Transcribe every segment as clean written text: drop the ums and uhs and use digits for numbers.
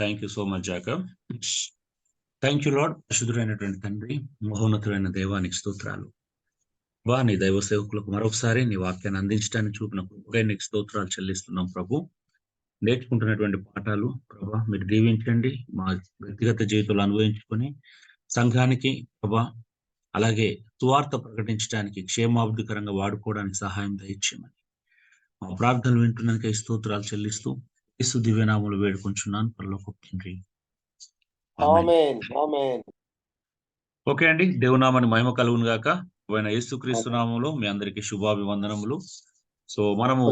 Thank you so much Jacob. Thank you Lord. పరిశుద్ధుడైనటువంటి తండ్రి, మహోన్నతుడైన దేవానికి స్తోత్రాలు. నీ దైవ సేవకులకు మరొకసారి నీ వాక్యాన్ని అందించడానికి చూపిన కృపకై నీకు స్తోత్రాలు చెల్లిస్తున్నాం ప్రభు. నేర్చుకుంటున్నటువంటి పాఠాలు ప్రభా మీరు దీవించండి, మా వ్యక్తిగత జీవితంలో అనుభవించుకొని సంఘానికి ప్రభా అలాగే సువార్త ప్రకటించడానికి క్షేమాభివృద్ధికరంగా వాడుకోవడానికి సహాయం దయచేయమని మా ప్రార్థనలు వింటున్నానికి స్తోత్రాలు చెల్లిస్తూ యేసు దివ్యనామములో వేడుకుంటున్నాను పరలోకపు తండ్రి. ఆమేన్. ఆమేన్. ఓకే అండి, దేవునామాని మహిమ కలుగును గాక. ఆయన యేసుక్రీస్తు నామములో మీ అందరికీ శుభాభివందనములు. సో మనము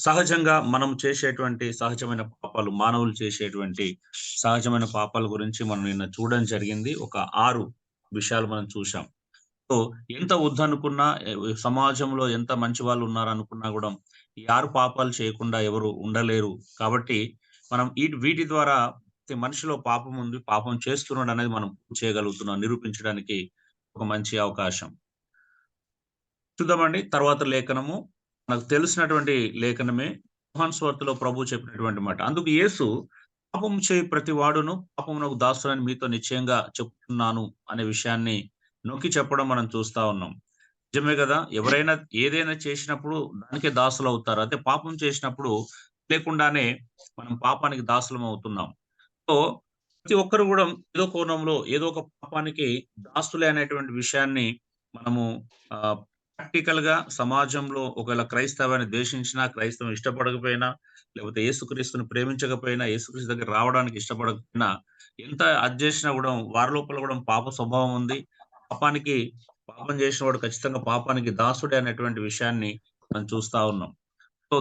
సహజంగా మనం చేసేటువంటి సహజమైన పాపాలు, మానవులు చేసేటువంటి సహజమైన పాపాల గురించి మనం నిన్న చూడడం జరిగింది. ఒక 6 విషయాలు మనం చూసాం. సో ఎంత వద్దనుకున్నా, సమాజంలో ఎంత మంచి వాళ్ళు ఉన్నారనుకున్నా కూడా ఈ 6 పాపాలు చేయకుండా ఎవరు ఉండలేరు. కాబట్టి మనం వీటి ద్వారా మనిషిలో పాపం ఉంది, పాపం చేస్తున్నాడు అనేది మనం చేయగలుగుతున్నాం, నిరూపించడానికి ఒక మంచి అవకాశం. చూద్దామండి తర్వాత లేఖనము. మనకు తెలిసినటువంటి లేఖనమే యోహాను సువార్తలో ప్రభు చెప్పినటువంటి మాట. అందుకు యేసు పాపం చేయి ప్రతి వాడును పాపమునకు దాసుడని మీతో నిశ్చయంగా చెప్తున్నాను అనే విషయాన్ని నొక్కి చెప్పడం మనం చూస్తా ఉన్నాం. నిజమే కదా, ఎవరైనా ఏదైనా చేసినప్పుడు దానికే దాసులు అవుతారు. అయితే పాపం చేసినప్పుడు లేకుండానే మనం పాపానికి దాసులం అవుతున్నాం. సో ప్రతి ఒక్కరు కూడా ఏదో కోణంలో ఏదో ఒక పాపానికి దాసులే అనేటువంటి విషయాన్ని మనము ప్రాక్టికల్ గా సమాజంలో ఒకవేళ క్రైస్తవాన్ని ద్వేషించినా, క్రైస్తవం ఇష్టపడకపోయినా, లేకపోతే యేసుక్రీస్తుని ప్రేమించకపోయినా, యేసుక్రీస్తు దగ్గర రావడానికి ఇష్టపడకపోయినా, ఎంత అది చేసినా కూడా వారి లోపల కూడా పాప స్వభావం ఉంది. పాపం చేసిన వాడు ఖచ్చితంగా పాపానికి దాసుడే అనేటువంటి విషయాన్ని మనం చూస్తా ఉన్నాం. సో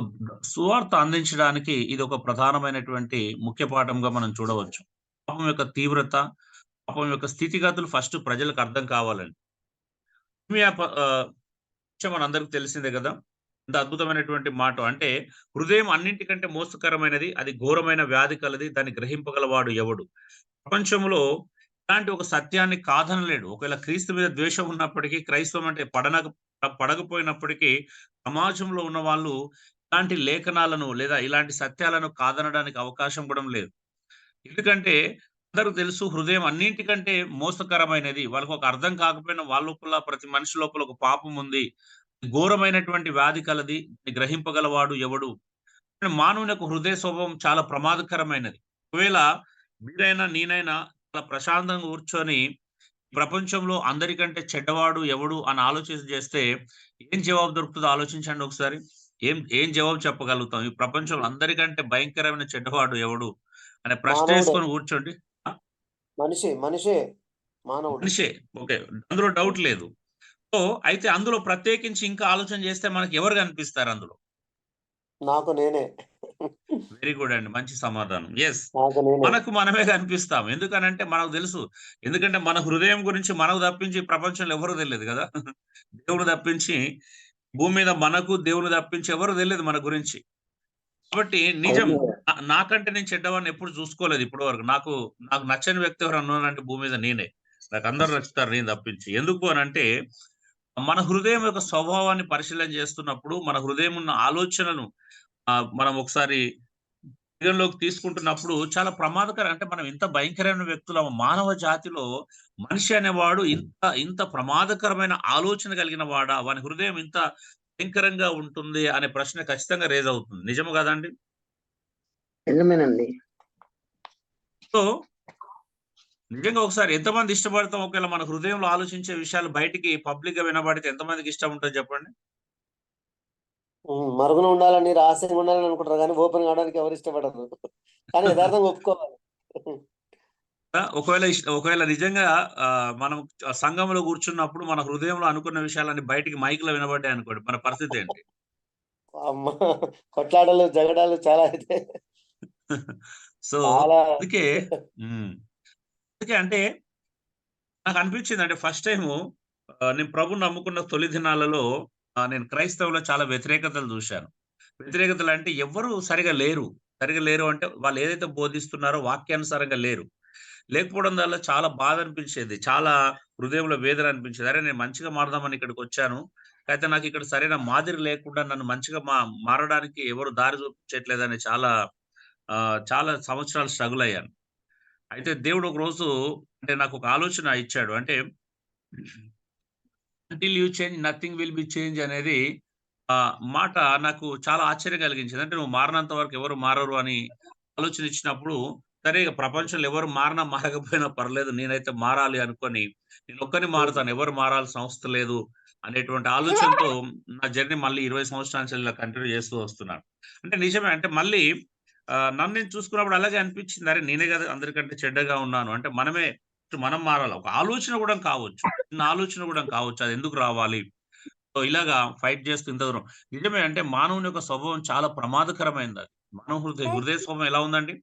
సువార్త అందించడానికి ఇది ఒక ప్రధానమైనటువంటి ముఖ్య పాఠంగా మనం చూడవచ్చు. పాపం యొక్క తీవ్రత, పాపం యొక్క స్థితిగతులు ఫస్ట్ ప్రజలకు అర్థం కావాలండి. మనందరికి తెలిసిందే కదా, ఇంత అద్భుతమైనటువంటి మాట. అంటే హృదయం అన్నింటికంటే మోసకరమైనది, అది ఘోరమైన వ్యాధి కలది, దాన్ని గ్రహింపగలవాడు ఎవడు. ప్రపంచంలో ఇలాంటి ఒక సత్యాన్ని కాదనలేడు. ఒకవేళ క్రీస్తు మీద ద్వేషం ఉన్నప్పటికీ, క్రైస్తవం అంటే పడకపోయినప్పటికీ సమాజంలో ఉన్న వాళ్ళు ఇలాంటి లేఖనాలను లేదా ఇలాంటి సత్యాలను కాదనడానికి అవకాశం కూడా లేదు. ఎందుకంటే అందరికి తెలుసు, హృదయం అన్నింటికంటే మోసకరమైనది. వాళ్ళకు ఒక అర్థం కాకపోయినా వాళ్ళ లోపల, ప్రతి మనిషి లోపల ఒక పాపం ఉంది, ఘోరమైనటువంటి వ్యాధి కలది, గ్రహింపగలవాడు ఎవడు. మానవుని యొక్క హృదయ స్వభావం చాలా ప్రమాదకరమైనది. ఒకవేళ మీరైనా నేనైనా చాలా ప్రశాంతంగా కూర్చొని ప్రపంచంలో అందరికంటే చెడ్డవాడు ఎవడు అని ఆలోచన చేస్తే ఏం జవాబు దొరుకుతుందో ఆలోచించండి ఒకసారి. ఏం జవాబు చెప్పగలుగుతాం? ఈ ప్రపంచంలో అందరికంటే భయంకరమైన చెడ్డవాడు ఎవడు అనే ప్రశ్న వేసుకొని కూర్చోండి. మనిషే. ఓకే, అందులో డౌట్ లేదు. సో అయితే అందులో ప్రత్యేకించి ఇంకా ఆలోచన చేస్తే మనకి ఎవరు కనిపిస్తారు అందులో? నాకు నేనే. వెరీ గుడ్ అండి, మంచి సమాధానం. ఎస్, మనకు మనమే కనిపిస్తాం. ఎందుకనంటే మనకు తెలుసు. ఎందుకంటే మన హృదయం గురించి మనకు తప్పించి ప్రపంచంలో ఎవరు తెలియదు కదా. దేవుడు తప్పించి భూమి మీద మనకు, దేవుని తప్పించి ఎవరు తెలియదు మన గురించి. కాబట్టి నిజం, నాకంటే నేను చెడ్డవాడిని ఎప్పుడు చూసుకోలేదు ఇప్పటి వరకు. నాకు నచ్చని వ్యక్తి ఎవరు అన్నానంటే భూమి మీద నేనే. నాకు అందరు నచ్చుతారు, నేను తప్పించి. ఎందుకు అనంటే మన హృదయం యొక్క స్వభావాన్ని పరిశీలన చేస్తున్నప్పుడు, మన హృదయం ఉన్న ఆలోచనను మనం ఒకసారి పరిగణలోకి తీసుకుంటున్నప్పుడు చాలా ప్రమాదకరం. అంటే మనం ఇంత భయంకరమైన వ్యక్తుల మానవ జాతిలో మనిషి అనేవాడు ఇంత ప్రమాదకరమైన ఆలోచన కలిగిన వాడా, వాని హృదయం ఇంత భయంకరంగా ఉంటుంది అనే ప్రశ్న ఖచ్చితంగా రేజ్ అవుతుంది. నిజము కదండి? నిజమేనండి. సో నిజంగా ఒకసారి ఎంతమంది ఇష్టపడతాం? ఒకవేళ మన హృదయంలో ఆలోచించే విషయాలు బయటికి పబ్లిక్ గా వినబడితే ఎంతమందికి ఇష్టం ఉంటుంది చెప్పండి? మరుగున ఉండాలని, రహస్యంగా ఉండాలని అనుకుంటారు కానీ ఓపెన్ కావడానికి ఎవరు ఇష్టపడరు. కానీ యథార్థంగా ఒప్పుకోవాలి. ఒకవేళ నిజంగా మనం సంఘంలో కూర్చున్నప్పుడు మన హృదయంలో అనుకున్న విషయాలన్నీ బయటికి మైక్ లో వినబడ్డాయి అనుకోండి, మన పరిస్థితి ఏంటి? కొట్లాటలు, జగడాలు చాలా అయితే. సో అందుకే అంటే నాకు అనిపించింది, అంటే ఫస్ట్ టైము నేను ప్రభుని నమ్ముకున్న తొలి దినాలలో నేను క్రైస్తవులో చాలా వ్యతిరేకతలు చూశాను. వ్యతిరేకతలు అంటే ఎవరు సరిగా లేరు అంటే వాళ్ళు ఏదైతే బోధిస్తున్నారో వాక్యానుసారంగా లేకపోవడం వల్ల చాలా బాధ అనిపించేది, చాలా హృదయంలో వేదన అనిపించేది. అరే నేను మంచిగా మారదామని ఇక్కడికి వచ్చాను, అయితే నాకు ఇక్కడ సరైన మాదిరి లేకుండా నన్ను మంచిగా మారడానికి ఎవరు దారి చూపించట్లేదని చాలా చాలా సంవత్సరాలు స్ట్రగుల్ అయ్యాను. అయితే దేవుడు ఒక రోజు అంటే నాకు ఒక ఆలోచన ఇచ్చాడు. అంటే until you change nothing will be change అనేది మాట నాకు చాలా ఆశ్చర్యం కలిగించింది. అంటే నువ్వు మారనంత వరకు ఎవరు మారరు అని ఆలోచన ఇచ్చినప్పుడు, సరే ఇగ ప్రపంచంలో ఎవరు మారినా మారకపోయినా పర్లేదు. నేనైతే మారాలి అనుకోని నేనొక్కడిని మారుతాను. ఎవరు మారాల్సిన అవసరం లేదు అనేటువంటి ఆలోచనతో నా జర్నీ మళ్ళీ 20 సంవత్సరాల నుంచి ఇలా కంటిన్యూ చేస్తూ వస్తున్నాను. అంటే నిజమే. అంటే మళ్ళీ నన్ను నేను చూసుకున్నప్పుడు అలాగే అనిపించింది. అరే! నేనే కదా అందరికంటే చెడ్డగా ఉన్నాను. అంటే మనం మారాలి. ఒక ఆలోచన కూడా కావచ్చు. చిన్న ఆలోచన కూడా కావచ్చు. అది ఎందుకు రావాలి? సో, ఇలాగా ఫైట్ చేస్తూ ఇంత దూరం. నిజమే. అంటే మానవుని యొక్క స్వభావం చాలా ప్రమాదకరమైనదది. మానవ హృదయ స్వభావం ఎలా ఉందండి?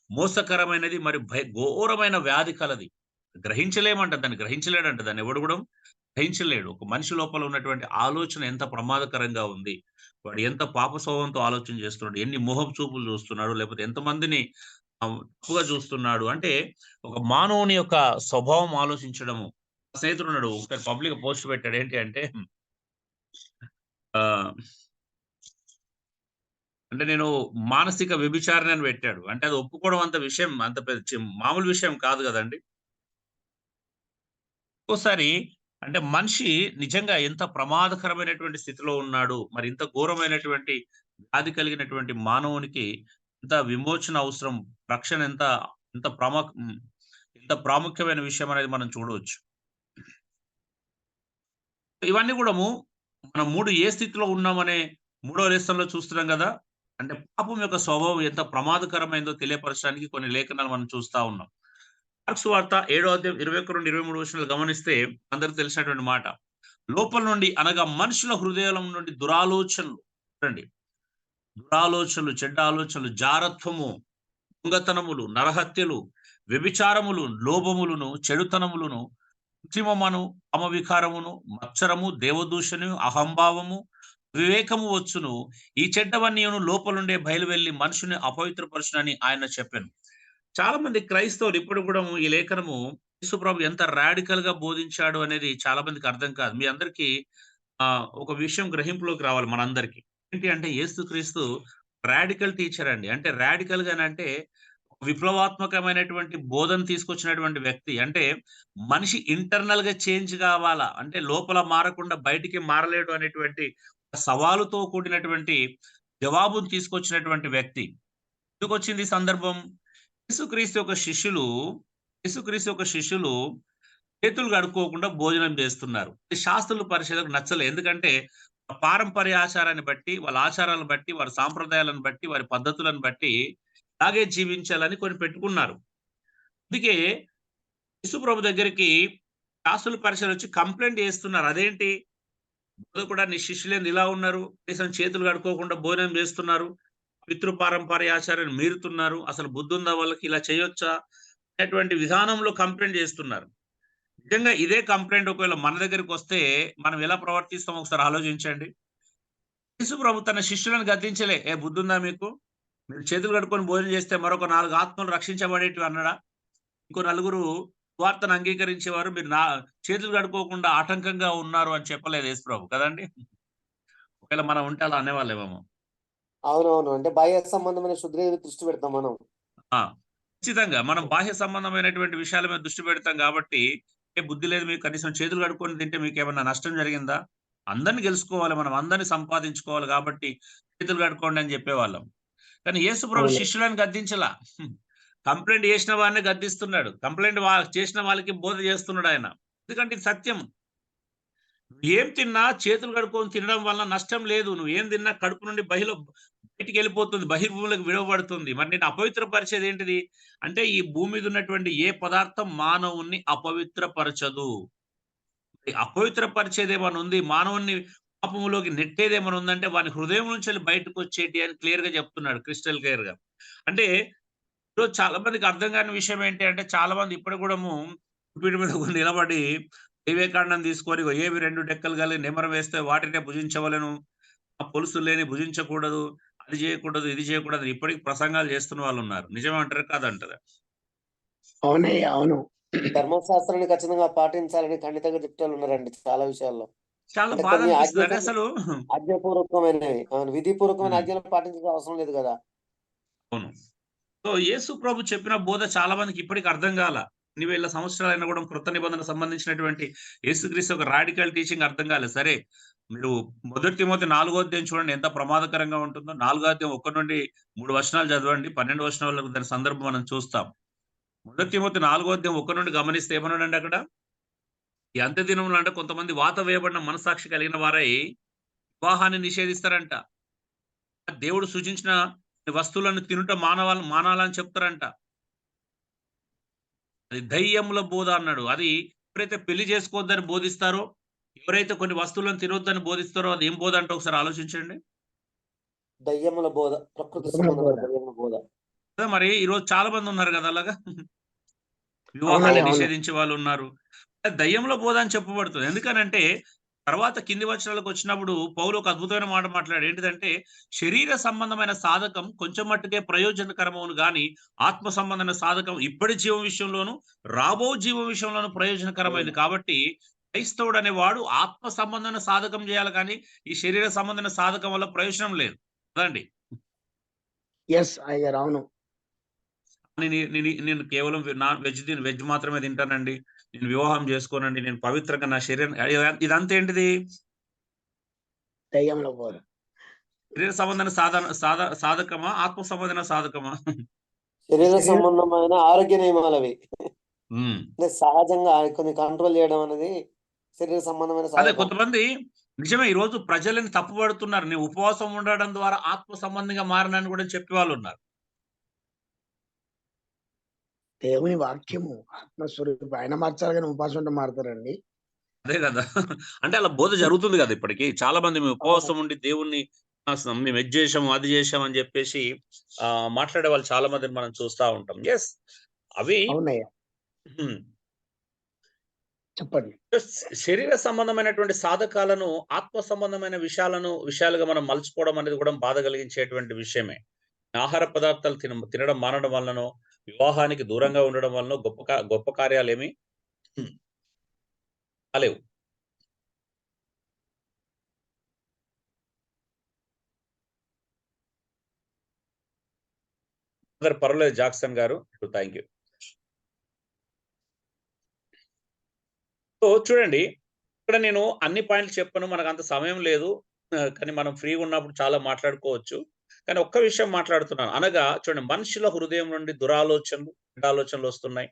మోసకరమైనది మరి ఘోరమైన వ్యాధి కలది. గ్రహించలేమంట. దాన్ని గ్రహించలేడంట. దాన్ని ఎవడు కూడా గ్రహించలేడు. ఒక మనిషి లోపల ఉన్నటువంటి ఆలోచన ఎంత ప్రమాదకరంగా ఉంది. వాడు ఎంత పాప స్వభావంతో ఆలోచన చేస్తున్నాడు. ఎన్ని మోహపు చూపులు చూస్తున్నాడు. లేకపోతే ఎంతమందిని తప్పుగా చూస్తున్నాడు. అంటే ఒక మానవుని యొక్క స్వభావం ఆలోచించడము. నా స్నేహితుడున్నాడు. ఒకసారి పబ్లిక్‌గా పోస్ట్ పెట్టాడు. ఏంటి అంటే ఆహ్, అంటే నేను మానసిక వ్యభిచారిణి అని పెట్టాడు. అంటే అది ఒప్పుకోవడం అంత విషయం అంత పెద్ద మామూలు విషయం కాదు గదండీ! ఒక్కోసారి అంటే మనిషి నిజంగా ఎంత ప్రమాదకరమైనటువంటి స్థితిలో ఉన్నాడు. మరి ఇంత ఘోరమైనటువంటి వ్యాధి కలిగినటువంటి మానవునికి ఎంత విమోచన అవసరం. రక్షణ ఎంత ఎంత ఎంత ప్రాముఖ్యమైన విషయం అనేది మనం చూడవచ్చు. ఇవన్నీ గూడము మనం ఏ స్థితిలో ఉన్నామనే మూడో లెసన్‌లో చూస్తున్నాం గదా! అంటే పాపం యొక్క స్వభావం ఎంత ప్రమాదకరమైందో తెలియపరచడానికి కొన్ని లేఖనాలు మనం చూస్తా ఉన్నాం. మార్క్స్ వార్త 7వ అధ్యాయం 21, 23 వచనాలు గమనిస్తే అందరికి తెలిసినటువంటి మాట. లోపల నుండి అనగా మనుషుల హృదయాల నుండి దురాలోచనలు చూడండి. దురాలోచనలు, చెడ్డ ఆలోచనలు, జారత్వము, దొంగతనములు, నరహత్యలు, వ్యభిచారములు, లోభములను, చెడుతనములను, కృత్రిమమను, కామవికారమును, మత్సరము, దేవదూషణము, అహంభావము, వివేకము వచ్చును. ఈ చెడ్డవన్నీయును లోపలుండే బయలువెళ్లి మనుషుని అపవిత్రపరచునని ఆయన చెప్పాను. చాలా మంది క్రైస్తవులు ఇప్పుడు కూడా ఈ లేఖనము యేసుప్రభు ఎంత రాడికల్‌గా బోధించాడు అనేది చాలా మందికి అర్థం కాదు. మీ అందరికీ ఒక విషయం గ్రహింపులోకి రావాలి మనందరికి. ఏంటి అంటే యేసుక్రీస్తు రాడికల్ టీచర్ అండి. అంటే రాడికల్‌గానంటే విప్లవాత్మకమైనటువంటి బోధన తీసుకొచ్చినటువంటి వ్యక్తి. అంటే మనిషి ఇంటర్నల్‌గా చేంజ్ గావాలా. అంటే లోపల మారకుండా బయటికి మారలేడు అనేటువంటి సవాలుతో కూడినటువంటి జవాబును తీసుకొచ్చినటువంటి వ్యక్తి. ఎందుకొచ్చింది ఈ సందర్భం? యేసుక్రీస్తు యొక్క శిష్యులు యేసుక్రీస్తు యొక్క శిష్యులు చేతులు కడుక్కోకుండా భోజనం చేస్తున్నారు. ఈ శాస్త్రులు, పరిసయ్యులకు నచ్చలే. ఎందుకంటే పారంపర్య ఆచారాన్ని బట్టి, వాళ్ళ ఆచారాలను బట్టి, వారి సాంప్రదాయాలను బట్టి, వారి పద్ధతులను బట్టి ఇలాగే జీవించాలని కొన్ని పెట్టుకున్నారు. అందుకే యేసుప్రభు దగ్గరికి శాస్త్రులు, పరిసయ్యులొచ్చి కంప్లెయింట్ చేస్తున్నారు. అదేంటి? బోధకుడా నీ శిష్యులేంది ఇలా ఉన్నారు? కనీసం చేతులు కడుక్కోకుండా భోజనం చేస్తున్నారు. పితృపారంపర్య ఆచారాన్ని మీరుతున్నారు. అసలు బుద్ధుందా వాళ్ళకి? ఇలా చేయొచ్చా? అనేటువంటి విధానంలో కంప్లెయింట్ చేస్తున్నారు. నిజంగా ఇదే కంప్లెయింట్ ఒకవేళ మన దగ్గరికొస్తే మనం ఎలా ప్రవర్తిస్తామో ఒకసారి ఆలోచించండి. యేసుప్రభు తన శిష్యులను గద్దించలే. "ఏ బుద్ధుందా మీకు? మీరు చేతులు కడుక్కొని భోజనం చేస్తే మరొక 4 ఆత్మలు రక్షించబడేటివి" అన్నాడా? ఇంకో నలుగురు సువార్తను అంగీకరించేవారు మీరు చేతులు కడుక్కోకుండా ఆటంకంగా ఉన్నారు అని చెప్పలేదు యేసుప్రభు కదండీ! ఒకవేళ మనం ఉంటే అలా అనేవాళ్ళేమో. అవునవును. అంటే బాహ్య సంబంధమైన శుద్ధి మీద దృష్టి పెడతాం మనం. ఆ! ఖచ్చితంగా. మనం బాహ్య సంబంధమైనటువంటి విషయాల మీద దృష్టి పెడతాం గాబట్టి, ఏ బుద్ధి లేదు మీకు కనీసం చేతులు కడుక్కొని తింటే మీకేమన్నా నష్టం జరిగిందా? అందరిని గెలుచుకోవాలి మనం. అందరిని సంపాదించుకోవాలి గాబట్టి చేతులు కడుక్కోండి అని జెప్పేవాళ్ళం. కానీ యేసుప్రభు అవును. శిష్యులను గద్దించలా. కంప్లెయింట్ చేసిన వాడినే గద్దిస్తున్నాడు. కంప్లెయింట్ చేసిన వాళ్ళకి బోధ చేస్తున్నాడాయన. ఎందుకంటే ఇది సత్యం. ఏం తిన్నా చేతులు కడుక్కొని తినడం వల్ల నష్టం లేదు. నువ్వేం తిన్నా కడుపు నుండి బయటికెళ్ళిపోతుంది. బహిర్భూమిలోకి విడవబడుతుంది. మరి నిన్ను అపవిత్రపరిచేదేంటిది? అంటే ఈ భూమి మీద ఉన్నటువంటి ఏ పదార్థం మానవుణ్ణి అపవిత్రపరచదు. అపవిత్రపరిచేదేమన్నా ఉంది, మానవుణ్ణి పాపములోకి నెట్టేదేమన్నా ఉందంటే వాని హృదయం నుంచెళ్ళి బయటకొచ్చేటియి అని క్లియర్‌గా చెప్తున్నాడు. క్రిస్టల్ క్లియర్‌గా. అంటే ఈరోజు చాలా మందికి అర్థం కాని విషయం ఏంటి అంటే చాలా మంది ఇప్పటికి కూడాము పీఠ మీద నిలబడి వివేకానందం తీసుకొని ఏవి 2 డెక్కలు కలిగి నెమరు వేస్తే వాటినే భుజించవలెను. ఆ పొలుసు లేని భుజించకూడదు. అది చేయకూడదు, ఇది చేయకూడదు. ఇప్పటికి ప్రసంగాలు చేస్తున్న వాళ్ళున్నారు. నిజమంటారా? కాదంటారా? అవునయ్య. అవును. ధర్మశాస్త్రాన్ని ఖచ్చితంగా పాటించాలని ఖండితంగా చెప్పేవాళ్ళున్నారండి చాలా విషయాల్లో. చాలా అంటే బాధ కొన్ని అనిపిస్తది. అంటే అసలు ఆజ్ఞాపూర్వకమైనవి. అవును. విధిపూర్వకమైన హ్మ్. ఆజ్ఞలు పాటించాల్సిన అవసరం లేదు గదా! అవును. సో యేసు ప్రభు చెప్పిన బోధ చాలా మందికి ఇప్పటికి అర్థం కాల. ఇన్ని వేల సంవత్సరాలైనా కూడా కృత నిబంధనకు సంబంధించినటువంటి యేసుక్రీస్తు ఒక రాడికల్ టీచింగ్ అర్థం కాలేదు. సరే, మీరు మొదటి తిమోతి 4వ అధ్యాయం చూడండి ఎంత ప్రమాదకరంగా ఉంటుందో. 4వ అధ్యాయం 1-3 వచనాలు చదవండి. 12 వచనాల వరకు దాని సందర్భం మనం చూస్తాం. మొదటి తిమోతి 4వ అధ్యాయం 1 నుండి గమనిస్తే ఏమన్నాడండి అక్కడ? ఈ అంత్య దినములు అంటే కొంతమంది వాత వేయబడిన మనస్సాక్షి కలిగిన వారై వివాహాన్ని నిషేధిస్తారంట. దేవుడు సూచించిన వస్తువులను తినుట మానాలని చెప్తారంట. అది దయ్యముల బోధ అన్నాడు. అది ఎవరైతే పెళ్లి చేసుకోవద్దని బోధిస్తారో, ఎవరైతే కొన్ని వస్తువులను తినొద్దని బోధిస్తారో అది ఏం బోధ అంటే ఒకసారి ఆలోచించండి. దయ్యముల బోధ, ప్రకృతి దయ్యముల సంబంధమైన బోధ. దయ్యముల బోధ. కదా మరి ఈరోజు చాలా మంది ఉన్నారు కదా అలాగా. అవునండి, వివాహాన్ని అవును. నిషేధించే వాళ్ళు ఉన్నారు. దయ్యముల బోధ అని చెప్పబడుతుంది. ఎందుకనంటే తర్వాత కింది వచనాలకు వచ్చినప్పుడు పౌలు ఒక అద్భుతమైన మాట మాట్లాడాడు. ఏంటిదంటే శరీర సంబంధమైన సాధకం కొంచెం మట్టుకే ప్రయోజనకరమవును గాని ఆత్మ సంబంధమైన సాధకం ఇప్పటి జీవం విషయంలోను రాబో జీవం విషయంలోను ప్రయోజనకరమైంది. కాబట్టి క్రైస్తవుడు అనేవాడు ఆత్మ సంబంధమైన సాధకం చేయాలి కానీ ఈ శరీర సంబంధమైన సాధకం వల్ల ప్రయోజనం లేదు కదండి. ఎస్ అయ్యారు, అవును. నేను కేవలం వెజ్ మాత్రమే తింటానండి, నేను వివాహం చేసుకోనండి, నేను పవిత్రంగా నా శరీరం ఇదంతా ఏంటిది? దయ్యముల బోధ. శరీర సంబంధమైన సాధకమా, ఆత్మ సంబంధమైన సాధకమా? శరీర శరీర సంబంధమైన ఆరోగ్య నియమాలు అవి. ఉమ్. అంటే సహజంగా కొన్ని కంట్రోల్ చేయడం అనేది శరీర సంబంధమైన అదే సాధకం. కొంతమంది నిజమే ఈ రోజు ప్రజలని తప్పుపడుతున్నారు. నేను ఉపవాసం ఉండడం ద్వారా ఆత్మ సంబంధంగా మారనని కూడా చెప్పే వాళ్ళు ఉన్నారు. దేవుని వాక్యము ఆత్మస్వరూపం. ఆయన మార్చాలి కానీ ఉపాసం ఉంటే మారుతారండి. అదే కదా. అంటే అలా బోధ జరుగుతుంది కదా ఇప్పటికి. చాలా మంది మేము ఉపవాసం ఉండి దేవుణ్ణి మేము ఇది చేసాము, అది చేసాం అని చెప్పేసి మాట్లాడే వాళ్ళు చాలా మందిని మనం చూస్తా ఉంటాం. ఎస్, అవి అవునయ్యా, హ్మ్. చెప్పండి. శరీర సంబంధమైనటువంటి సాధకాలను ఆత్మ సంబంధమైన విషయాలుగా మనం మలుచుకోవడం అనేది కూడా బాధ కలిగించేటువంటి విషయమే. ఆహార పదార్థాలు తినడం మానడం వలనో, వివాహానికి దూరంగా ఉండడం వలన గొప్ప కార్యాలేమి కాలేవు. పర్వాలేదు జాక్సన్ గారు, థ్యాంక్ యూ. సో చూడండి, ఇక్కడ నేను అన్ని పాయింట్లు చెప్పను, మనకు అంత సమయం లేదు. కానీ మనం ఫ్రీగా ఉన్నప్పుడు చాలా మాట్లాడుకోవచ్చు. కానీ ఒక్క విషయం మాట్లాడుతున్నాను. అనగా చూడండి, మనుషుల హృదయం నుండి ఆలోచనలు వస్తున్నాయి.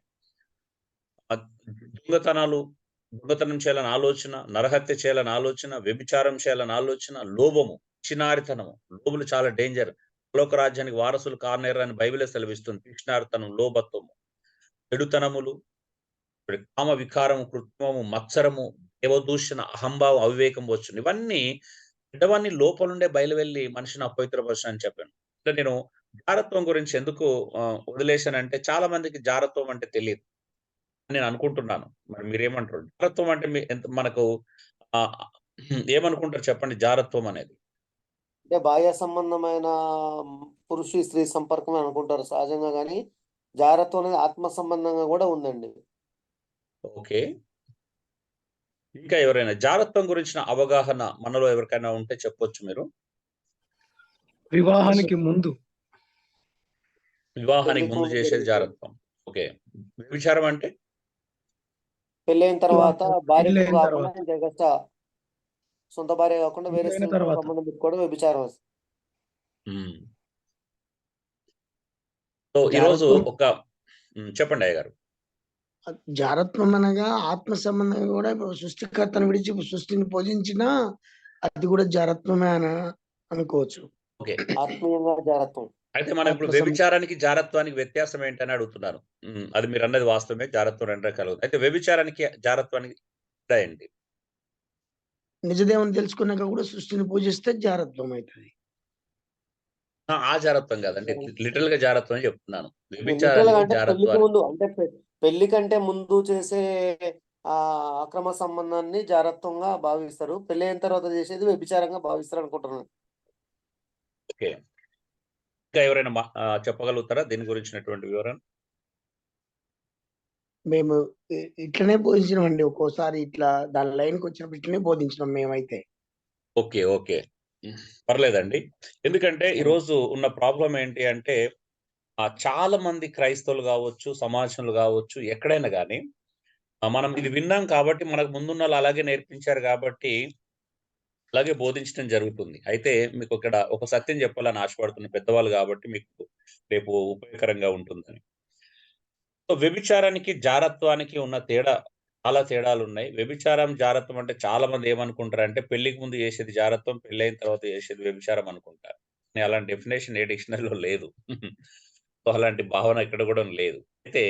దొంగతనం చేయాలని ఆలోచన, నరహత్య చేయాలని ఆలోచన, వ్యభిచారం చేయాలని ఆలోచన, లోభము, చిన్నారితనము. లోబులు చాలా డేంజర్. పరలోక రాజ్యానికి వారసులు కానేరని బైబిలే సెలవిస్తుంది. పిచ్చినారితనం, లోభత్వము, చెడుతనములు, కామ వికారము, కృత్రిమము, మత్సరము, దేవదూషణ, అహంభావం, అవివేకం వచ్చును. ఇవన్నీ లోపల నుండే బయలువెళ్ళి మనిషిని అపవిత్రపరచు అని చెప్పాను. అంటే నేను జారత్వం గురించి ఎందుకు వదిలేశానంటే చాలా మందికి జారత్వం అంటే తెలియదు నేను అనుకుంటున్నాను. మరి మీరేమంటారు? జారత్వం అంటే మనకు ఏమనుకుంటారు చెప్పండి జారత్వం అనేది? అంటే బాహ్య సంబంధమైన పురుష స్త్రీ సంపర్కం అనుకుంటారు సహజంగా, కానీ జాగ్రత్త అనేది ఆత్మ సంబంధంగా కూడా ఉందండి. ఓకే. ఇంకా ఎవరైనా జారత్వం గురించిన అవగాహన మనలో ఎవరికైనా ఉంటే చెప్పొచ్చు మీరు. వివాహానికి ముందు చేసేది జారత్వం. ఓకే. వ్యభిచారం అంటే పెళ్ళైన తర్వాత భార్యతో పెళ్ళైన కాకుండా తర్వాత. ఇంకా ఎగస్ట్రా సొంత భార్య కాకుండా వేరే పెళ్ళైన స్త్రీతో తర్వాత. సంబంధం పెట్టుకోవడం వ్యభిచారం. సో ఈరోజు జారత్వం చెప్పండి అయ్య గారు. జారత్వం అనగా ఆత్మ సంబంధంగా కూడా సృష్టికర్తను విడిచి సృష్టిని పూజించినా అది కూడా జారత్వమే అని అనుకోవచ్చు. ఓకే. ఆత్మీయంగా జారత్వం. అయితే మనం ఇప్పుడు వ్యభిచారానికి జారత్వానికి వ్యత్యాసం ఏంటని అడుగుతున్నాను. అది మీరు అన్నది వాస్తవమే. జారత్వం 2 రకాలు. అయితే వ్యభిచారానికి జారత్వానికి ఏంటి? నిజదేవుని తెలుసుకున్నాక కూడా సృష్టిని పూజిస్తే జారత్వం అవుతుంది. ఆ జారత్వం కాదండి, లిటరల్ గా జారత్వం అని చెప్తున్నాను. పెళ్లికి ముందు అంటే పెళ్లి కంటే ముందు చేసే అక్రమ సంబంధాన్ని జారత్వంగా భావిస్తారు. పెళ్లి అయిన తర్వాత చేసేది వ్యభిచారంగా భావిస్తారు అనుకుంటున్నాను. ఓకే. ఇంకా ఎవరైనా చెప్పగలుగుతారా దీని గురించినటువంటి వివరణ? మేము ఇట్లనే బోధించినామండి. ఒక్కోసారి ఇట్లా దాని లైన్కి వచ్చినప్పుడు ఇట్లనే బోధించినాం మేమైతే. ఓకే, ఓకే, పర్లేదండి. ఎందుకంటే ఈరోజు ఉన్న ప్రాబ్లం ఏంటి అంటే చాలా మంది క్రైస్తవులు కావచ్చు, సమాజంలో కావచ్చు, ఎక్కడైనా కానీ మనం ఇది విన్నాం కాబట్టి మనకు ముందున్నోళ్ళు అలాగే నేర్పించారు కాబట్టి అలాగే బోధించడం జరుగుతుంది. అయితే మీకు ఇక్కడ ఒక సత్యం చెప్పాలని ఆశపడుతున్న పెద్దవాళ్ళు కాబట్టి మీకు రేపు ఉపయోగకరంగా ఉంటుందని. సో వ్యభిచారానికి, జారత్వానికి ఉన్న తేడా చాలా తేడాలున్నాయి. వ్యభిచారం, జారత్వం అంటే చాలా మంది ఏమనుకుంటారంటే పెళ్ళికి ముందు చేసేది జారత్వం, పెళ్ళైన తర్వాత చేసేది వ్యభిచారం అనుకుంటారు. కానీ అలాంటి డెఫినిషన్ ఏ డిక్షనరీలో లేదు. సో అలాంటి భావన ఇక్కడ కూడా లేదు. అయితే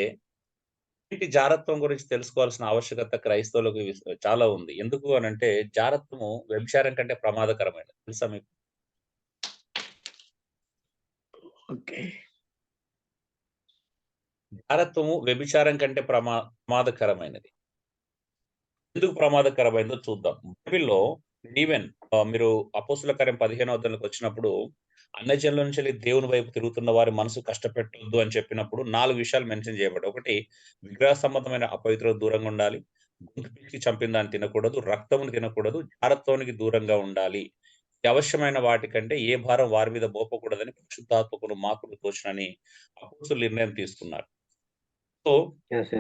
ఇంటి జారత్వం గురించి తెలుసుకోవాల్సిన ఆవశ్యకత క్రైస్తవులకు చాలా ఉంది. ఎందుకు అనంటే జారత్వము వ్యభిచారం కంటే ప్రమాదకరమైనది. తెలుసా మీకు? ఓకే. జారత్వము వ్యభిచారం కంటే ప్రమాదకరమైనది. ఎందుకు ప్రమాదకరమైందో చూద్దాం. బైబిల్‌లో ఈవెన్ మీరు అపోస్తలుల కార్యం 15వ అధ్యాయంలోకి వచ్చినప్పుడు అన్యజనుల నుంచి దేవుని వైపు తిరుగుతున్న వారి మనసు కష్టపెట్టొద్దు అని చెప్పినప్పుడు 4 విషయాలు మెన్షన్ చేయబడ్డాయి. ఒకటి, విగ్రహ సంబంధమైన అపవిత్రతకు దూరంగా ఉండాలి. గొంతు పిసికి చంపిన దాన్ని తినకూడదు. రక్తమును తినకూడదు. జారత్వానికి దూరంగా ఉండాలి. ఈ అవశ్యమైన వాటికంటే ఏ భారం వారి మీద మోపకూడదని పరిశుద్ధాత్మకును మాకును తోచునని అపోస్తలులు నిర్ణయం తీసుకున్నారు. సో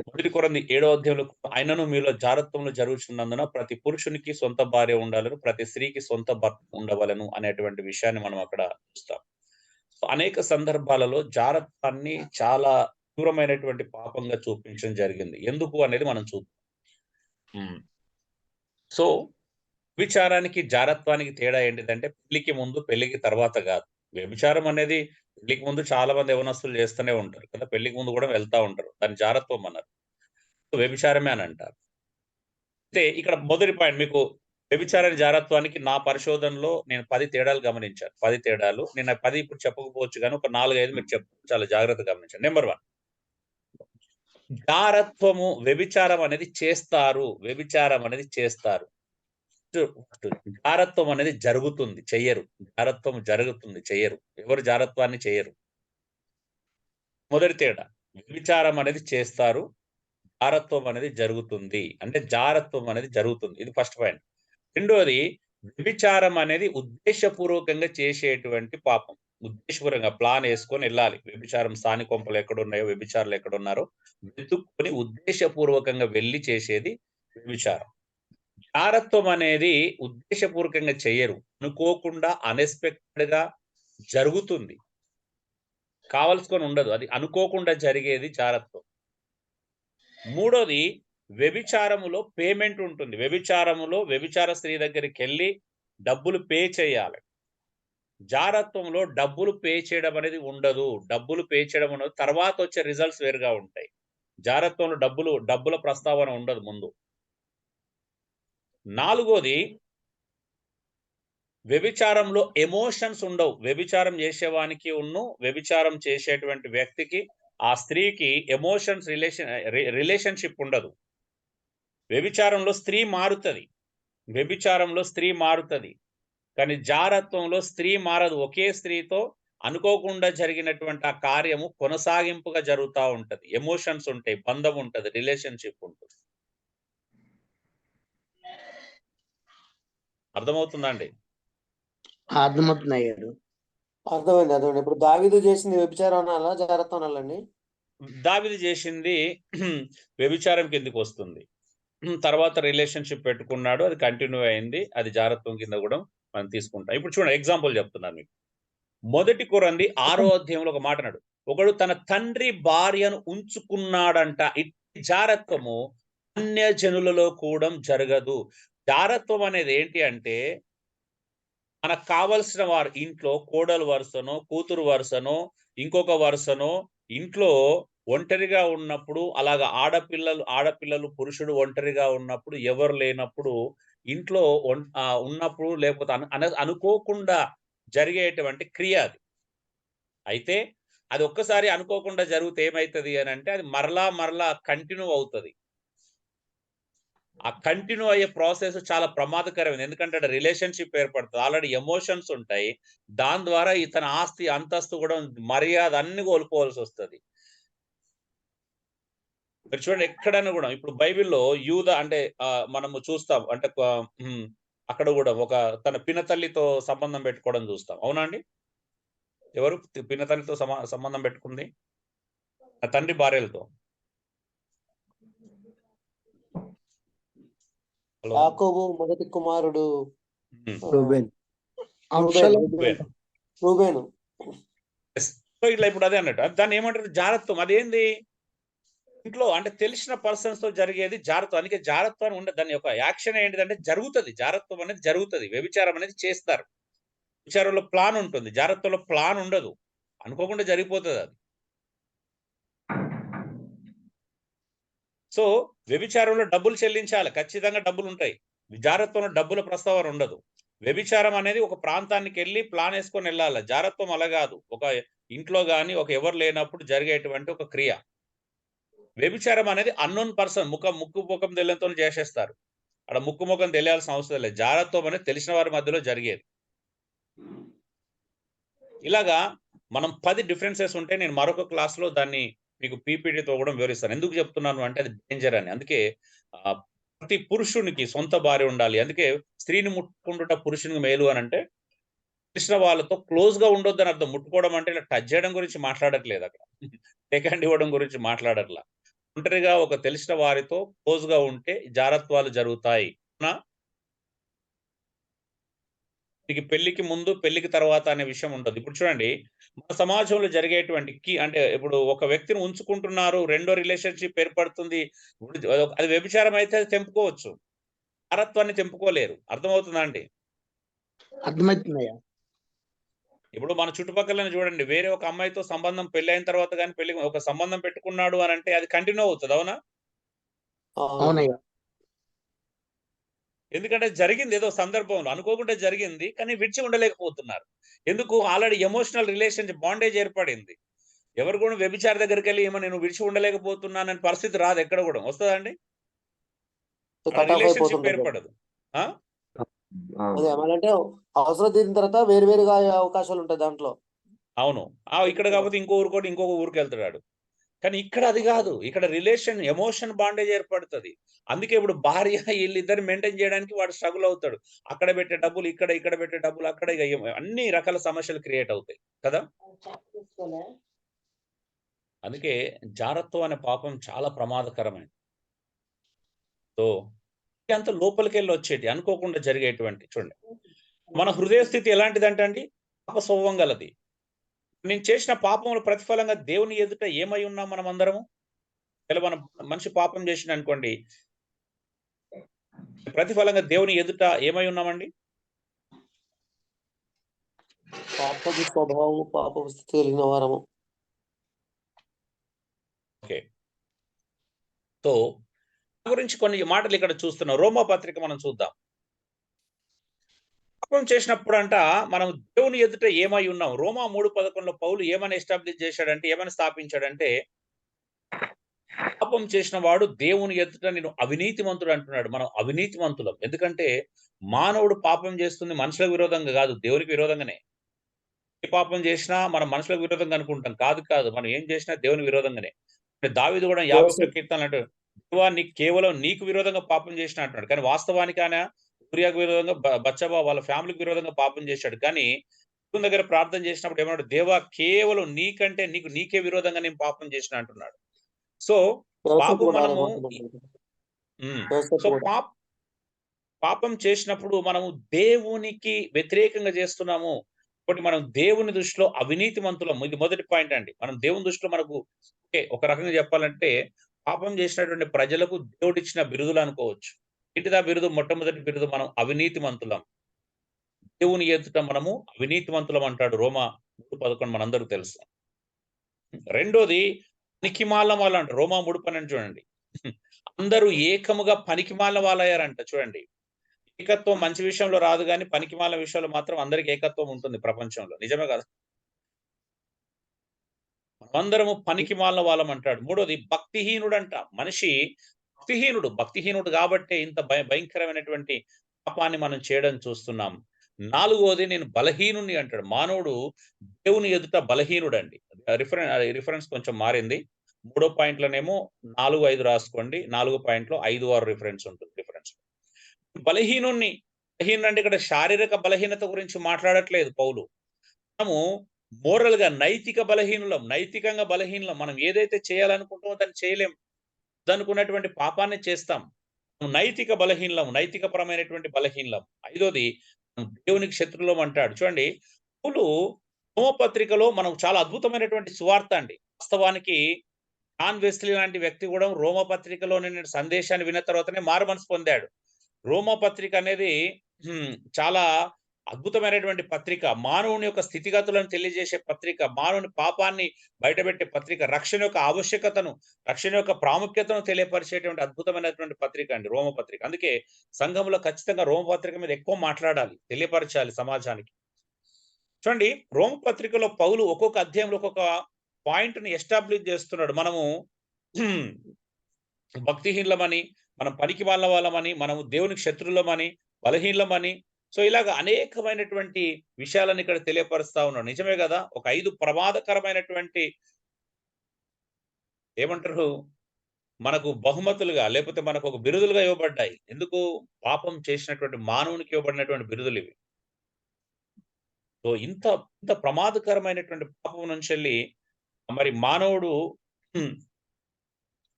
మొదటి కొరింథీ 7వ అధ్యాయంలో ఆయనను మీలో జారత్వములు జరుగుచున్నందున ప్రతి పురుషునికి సొంత భార్య ఉండాలను, ప్రతి స్త్రీకి సొంత భర్త ఉండవలను అనేటువంటి విషయాన్ని మనం అక్కడ చూస్తాం. సో అనేక సందర్భాలలో జారత్వాన్ని చాలా తీవ్రమైనటువంటి పాపంగా చూపించడం జరిగింది. ఎందుకు అనేది మనం చూద్దాం. సో వ్యభిచారానికి, జారత్వానికి తేడా ఏంటిదంటే పెళ్లికి ముందు, పెళ్లికి తర్వాత కాదు. వ్యభిచారం అనేది పెళ్లికి ముందు చాలా మంది యవనస్తులు చేస్తూనే ఉంటారు కదా! పెళ్లికి ముందు కూడా వెళ్తా ఉంటారు. దాన్ని జారత్వం అన్నారు. వ్యభిచారమే అని అంటారు. అయితే ఇక్కడ మొదటి పాయింట్ మీకు వ్యభిచారానికి, జారత్వానికి నా పరిశోధనలో నేను 10 తేడాలు గమనించాను. 10 తేడాలు. నేను ఆ 10 ఇప్పుడు చెప్పకపోవచ్చు గానీ ఒక 4, 5 మీరు చెప్తాను. చాలా జాగ్రత్తగా గమనించండి. నెంబర్ 1, జారత్వము, వ్యభిచారం అనేది చేస్తారు. వ్యభిచారం అనేది చేస్తారు. జారత్వం అనేది జరుగుతుంది, చెయ్యరు. జారత్వం జరుగుతుంది, చెయ్యరు. ఎవరు జారత్వాన్ని చెయ్యరు. మొదటి తేడా, వ్యభిచారం అనేది చేస్తారు, జారత్వం అనేది జరుగుతుంది. అంటే జారత్వం అనేది జరుగుతుంది. ఇది ఫస్ట్ పాయింట్. రెండోది, వ్యభిచారం అనేది ఉద్దేశపూర్వకంగా చేసేటువంటి పాపం. ఉద్దేశపూర్వకంగా ప్లాన్ వేసుకొని వెళ్ళాలి. వ్యభిచారం స్థానికొంపలు ఎక్కడున్నాయో, వ్యభిచారులు ఎక్కడున్నారో వెతుక్కొని ఉద్దేశపూర్వకంగా వెళ్ళి చేసేది వ్యభిచారం. జారత్వం అనేది ఉద్దేశపూర్వకంగా చెయ్యరు. అనుకోకుండా అన్ఎక్స్‌పెక్టెడ్ గా జరుగుతుంది. కావాల్సుకొని ఉండదు. అది అనుకోకుండా జరిగేది జారత్వం. మూడోది, వ్యభిచారములో పేమెంట్ ఉంటుంది. వ్యభిచారములో వ్యభిచార స్త్రీ దగ్గరికెళ్ళి డబ్బులు పే చేయాలి. జారత్వంలో డబ్బులు పే చేయడం అనేది ఉండదు. డబ్బులు పే చేయడం ఉండదు. తర్వాత వచ్చే రిజల్ట్స్ వేరుగా ఉంటాయి. జారత్వంలో డబ్బుల ప్రస్తావన ఉండదు ముందు. నాలుగోది, వ్యభిచారంలో ఎమోషన్స్ ఉండవు. వ్యభిచారం చేసేవానికి వ్యభిచారం చేసేటువంటి వ్యక్తికి, ఆ స్త్రీకి ఎమోషన్స్ రిలేషన్షిప్ ఉండదు. వ్యభిచారంలో స్త్రీ మారుతది. వ్యభిచారంలో స్త్రీ మారుతది. కానీ జారత్వంలో స్త్రీ మారదు. ఒకే స్త్రీతో అనుకోకుండా జరిగినటువంటి ఆ కార్యము కొనసాగింపుగా జరుగుతా ఉంటది. ఎమోషన్స్ ఉంటాయి, బంధం ఉంటది, రిలేషన్షిప్ ఉంటుంది. అర్థమవుతుందా అండి? అర్థమవుతుంది అయ్యారు. అర్థమైంది. ఇప్పుడు దావీదు చేసింది వ్యభిచారం అనాలా, జారత్వం అనాలండి? దావీదు చేసింది వ్యభిచారం కిందకి వస్తుంది. తర్వాత రిలేషన్షిప్ పెట్టుకున్నాడు, అది కంటిన్యూ అయింది, అది జారత్వం కింద కూడా మనం తీసుకుంటాం. ఇప్పుడు చూడండి, ఎగ్జాంపుల్ చెప్తున్నాను మీకు. మొదటి కొరింథీ 6వ అధ్యాయంలో ఒక మాట అన్నాడు, ఒకడు తన తండ్రి భార్యను ఉంచుకున్నాడంట. ఇట్టి జారత్వము అన్య జనులలో కూడా జరగదు. జారత్వం అనేది ఏంటి అంటే, మనకు కావలసిన వారు ఇంట్లో కోడలు వరుసనో, కూతురు వరుసనో, ఇంకొక వరుసనో ఇంట్లో ఒంటరిగా ఉన్నప్పుడు, అలాగా ఆడపిల్లలు పురుషుడు ఒంటరిగా ఉన్నప్పుడు, ఎవరు లేనప్పుడు ఇంట్లో ఉన్నప్పుడు, లేకపోతే అనుకోకుండా జరిగేటువంటి క్రియ అది. అయితే అది ఒక్కసారి అనుకోకుండా జరిగితే ఏమైతది అని అంటే, అది మరలా కంటిన్యూ అవుతది. ఆ కంటిన్యూ అయ్యే ప్రాసెస్ చాలా ప్రమాదకరమైనది. ఎందుకంటే అక్కడ రిలేషన్షిప్ ఏర్పడుతుంది. ఆల్రెడీ ఎమోషన్స్ ఉంటాయి. దాని ద్వారా ఇతని ఆస్తి, అంతస్తు కూడా, మర్యాద అన్ని కోల్పోవాల్సి వస్తది. మీరు చూడండి, ఎక్కడైనా కూడా ఇప్పుడు బైబిల్‌లో యూదా అంటే మనము చూస్తాం. అంటే అక్కడ కూడా ఒక తన పినతల్లితో సంబంధం పెట్టుకోవడం చూస్తాం. అవునా అండి? ఎవరు పిన్న తండ్రితో సంబంధం పెట్టుకుంది? ఆ తండ్రి భార్యలతో. హలో. యాకోబు మొదటి కుమారుడు రూబేన్. రూబేను. సో ఇట్లా ఇప్పుడు అదే అన్నట్టు దాన్ని ఏమంటారు? జారత్వం. అదేంది? ఇంట్లో అంటే తెలిసిన పర్సన్స్ తో జరిగేది జారత్వం. అందుకే జారత్వం అని ఉండదు. దాని యొక్క యాక్షన్ ఏంటిదంటే జరుగుతుంది. జారత్వం అనేది జరుగుతుంది. వ్యభిచారం అనేది చేస్తారు. వ్యభిచారంలో ప్లాన్ ఉంటుంది, జారత్వంలో ప్లాన్ ఉండదు. అనుకోకుండా జరిగిపోతుంది అది. సో వ్యభిచారంలో డబ్బులు చెల్లించాలి, ఖచ్చితంగా డబ్బులు ఉంటాయి. జారత్వంలో డబ్బుల ప్రస్తావన ఉండదు. వ్యభిచారం అనేది ఒక ప్రాంతానికి వెళ్ళి ప్లాన్ వేసుకొని వెళ్ళాలి. జారత్వం అలా కాదు. ఒక ఇంట్లో గాని ఒక ఎవరు లేనప్పుడు జరిగేటువంటి ఒక క్రియ. వ్యభిచారం అనేది అన్నోన్ పర్సన్ ముక్కు ముఖం తెలియతో చేసేస్తారు. అక్కడ ముక్కు ముఖం తెలియాల్సిన అవసరం లేదు. జారత్వం అనేది తెలిసిన వారి మధ్యలో జరిగేది. ఇలాగా మనం 10 డిఫరెన్సెస్ ఉంటే నేను మరొక క్లాస్ లో దాన్ని మీకు పీపీటీతో కూడా వివరిస్తాను. ఎందుకు చెప్తున్నాను అంటే అది డేంజర్ అని. అందుకే ప్రతి పురుషునికి సొంత భార్య ఉండాలి. అందుకే స్త్రీని ముట్టుకుంటుట పురుషునికి మేలు అని అంటే తెలిసిన వాళ్ళతో క్లోజ్ గా ఉండొద్దు అని అర్థం. ముట్టుకోవడం అంటే ఇలా టచ్ చేయడం గురించి మాట్లాడట్లేదు అక్కడ. టేక్ హ్యాండ్ ఇవ్వడం గురించి మాట్లాడట్లా. ఒంటరిగా ఒక తెలిసిన వారితో క్లోజ్ గా ఉంటే జారత్వాలు జరుగుతాయి. మీకు పెళ్లికి ముందు పెళ్లికి తర్వాత అనే విషయం ఉంటుంది. ఇప్పుడు చూడండి, మన సమాజంలో జరిగేటువంటి అంటే ఇప్పుడు ఒక వ్యక్తిని ఉంచుకుంటున్నారు, రెండో రిలేషన్షిప్ ఏర్పడుతుంది, అది వ్యభిచారం అయితే అది తెంపుకోవచ్చు, జారత్వాన్ని తెంపుకోలేరు. అర్థమవుతుందా అండి? అర్థమవుతుందయ్యా. ఇప్పుడు మన చుట్టుపక్కల చూడండి, వేరే ఒక అమ్మాయితో సంబంధం పెళ్లి అయిన తర్వాత కానీ పెళ్లి ఒక సంబంధం పెట్టుకున్నాడు అని అంటే అది కంటిన్యూ అవుతుంది. అవునా? అవునయ్యా. ఎందుకంటే జరిగింది, ఏదో సందర్భంలో అనుకోకుండా జరిగింది, కానీ విడిచి ఉండలేకపోతున్నారు. ఎందుకు? ఆల్రెడీ ఎమోషనల్ రిలేషన్షిప్ బాండేజ్ ఏర్పడింది. ఎవరు కూడా వ్యభిచార దగ్గరికి వెళ్ళి ఏమో నేను విడిచి ఉండలేకపోతున్నానని పరిస్థితి రాదు. ఎక్కడ కూడా వస్తుందండి? రిలేషన్షిప్ ఏర్పడదు. అంటే అవసరం తీరిన తర్వాత వేరువేరుగా అవకాశాలు ఉంటాయి దాంట్లో. అవును. ఇక్కడ కాకపోతే ఇంకొక ఊరికి వెళ్తాడు. కానీ ఇక్కడ అది కాదు. ఇక్కడ రిలేషన్ ఎమోషన్ బాండేజ్ ఏర్పడుతుంది. అందుకే ఇప్పుడు భార్య వీళ్ళిద్దరు మెయింటైన్ చేయడానికి వాడు స్ట్రగుల్ అవుతాడు. అక్కడ పెట్టే డబ్బులు ఇక్కడ పెట్టే డబ్బులు అక్కడ, అన్ని రకాల సమస్యలు క్రియేట్ అవుతాయి కదా. అందుకే జారత్వం అనే పాపం చాలా ప్రమాదకరమైనది. సో అంత లోపలికి వెళ్ళి వచ్చేటి అనుకోకుండా జరిగేటువంటి. చూడండి, మన హృదయ స్థితి ఎలాంటిదంటే అండి, పాప స్వభావం గలది. నేను చేసిన పాపముల ప్రతిఫలంగా దేవుని ఎదుట ఏమై ఉన్నాం మనం అందరము? మనం మనిషి పాపం చేసిన అనుకోండి, ప్రతిఫలంగా దేవుని ఎదుట ఏమై ఉన్నామండి? పాపపు స్వభావం, పాపపు స్థితి కలిగిన వారము. ఓకే. సో గురించి కొన్ని మాటలు ఇక్కడ చూస్తున్నాం. రోమా పత్రిక మనం చూద్దాం. పాపం చేసినప్పుడు అంట మనం దేవుని ఎదుట ఏమై ఉన్నాం? రోమా 3:11లో పౌలు ఏమని ఎస్టాబ్లిష్ చేశాడంటే, ఏమని స్థాపించాడంటే, పాపం చేసిన వాడు దేవుని ఎదుట నేను అవినీతిమంతుడు అంటున్నాడు. మనం అవినీతిమంతులం. ఎందుకంటే మానవుడు పాపం చేస్తుంది మనుషులకు విరోధంగా కాదు, దేవునికి విరోధంగానే. ఏ పాపం చేసినా మనం మనుషులకు విరోధంగా అనుకుంటాం. కాదు, మనం ఏం చేసినా దేవుని విరోధంగానే. దావీదు కూడా 51 కీర్తనలు అంటాడు, దేవా కేవలం నీకు విరోధంగా పాపం చేసిన అంటున్నాడు. కానీ వాస్తవానికి ఆయన ఉరియాకు విరోధంగా, బత్షెబా వాళ్ళ ఫ్యామిలీకి విరోధంగా పాపం చేశాడు. కానీ దేవుని దగ్గర ప్రార్థన చేసినప్పుడు ఏమన్నాడు? దేవా కేవలం నీకే విరోధంగా నేను పాపం చేసిన అంటున్నాడు. సో పాపం చేసినప్పుడు మనము దేవునికి వ్యతిరేకంగా చేస్తున్నాము. ఒకటి, మనం దేవుని దృష్టిలో అవినీతిమంతులం. ఇది మొదటి పాయింట్ అండి. మనం దేవుని దృష్టిలో మనకు ఒక రకంగా చెప్పాలంటే పాపం చేసినటువంటి ప్రజలకు దేవుడిచ్చిన బిరుదులు అనుకోవచ్చు. ఏంటిదా బిరుదు? మొట్టమొదటి బిరుదు మనం అవినీతిమంతులం. దేవుని ఎదుట మనము అవినీతిమంతులం అంటాడు రోమా 3:11 మనందరికీ తెలుసు. రెండోది పనికిమాలిన వాళ్ళు అంట. రోమా 3:12 చూడండి, అందరూ ఏకముగా పనికిమాలిన వాళ్ళయ్యారంట. చూడండి, ఏకత్వం మంచి విషయంలో రాదు, కానీ పనికిమాలిన విషయంలో మాత్రం అందరికి ఏకత్వం ఉంటుంది ప్రపంచంలో. నిజమే కదా? మనమందరము పనికిమాలిన వాళ్ళం అంటాడు. మూడోది భక్తిహీనుడు అంట. మనిషి భక్తిహీనుడు కాబట్టే ఇంత భయంకరమైనటువంటి పాపాన్ని మనం చేయడం చూస్తున్నాం. నాలుగోది నేను బలహీనుని అంటాడు. మానవుడు దేవుని ఎదుట బలహీనుడు అండి. రిఫరెన్స్ కొంచెం మారింది. 3వ పాయింట్లోనేమో 4, 5 రాసుకోండి. 4వ పాయింట్లో 5, 6 రిఫరెన్స్ ఉంటుంది. బలహీనుడు అంటే ఇక్కడ శారీరక బలహీనత గురించి మాట్లాడట్లేదు పౌలు. మనము మోరల్ గా నైతిక బలహీనులం, నైతికంగా బలహీనులం. మనం ఏదైతే చేయాలనుకుంటామో దాన్ని చేయలేం, అనుకున్నటువంటి పాపాన్ని చేస్తాం. నైతిక బలహీనలం, నైతికపరమైనటువంటి బలహీనలం. ఐదోది దేవునికి శత్రులం అంటాడు. చూడండి, పౌలు రోమపత్రికలో మనం చాలా అద్భుతమైనటువంటి సువార్త అండి. వాస్తవానికి జాన్ వెస్లీ లాంటి వ్యక్తి కూడా రోమపత్రికలోని సందేశాన్ని విన్న తర్వాతనే మారు మనసు పొందాడు. రోమపత్రిక అనేది చాలా అద్భుతమైనటువంటి పత్రిక. మానవుని యొక్క స్థితిగతులను తెలియజేసే పత్రిక, మానవుని పాపాన్ని బయటపెట్టే పత్రిక, రక్షణ యొక్క ఆవశ్యకతను, రక్షణ యొక్క ప్రాముఖ్యతను తెలియపరిచేటువంటి అద్భుతమైనటువంటి పత్రిక అండి రోమపత్రిక. అందుకే సంఘంలో ఖచ్చితంగా రోమపత్రిక మీద ఎక్కువ మాట్లాడాలి, తెలియపరచాలి సమాజానికి. చూడండి, రోమపత్రికలో పౌలు ఒక్కొక్క అధ్యాయంలో ఒక్కొక్క పాయింట్ ని ఎస్టాబ్లిష్ చేస్తున్నాడు. మనము భక్తిహీనులమని, మనం పనికి వాళ్ళమని, మనము దేవునికి శత్రులమని, బలహీనమని, సో ఇలాగ అనేకమైనటువంటి విషయాలను ఇక్కడ తెలియపరుస్తా ఉన్నాడు. నిజమే కదా, ఒక 5 ప్రమాదకరమైనటువంటి ఏమంటారు మనకు బహుమతులుగా, లేకపోతే మనకు ఒక బిరుదులుగా ఇవ్వబడ్డాయి. ఎందుకు? పాపం చేసినటువంటి మానవునికి ఇవ్వబడినటువంటి బిరుదులు ఇవి. సో ఇంత ఇంత ప్రమాదకరమైనటువంటి పాపం నుంచి వెళ్ళి మరి మానవుడు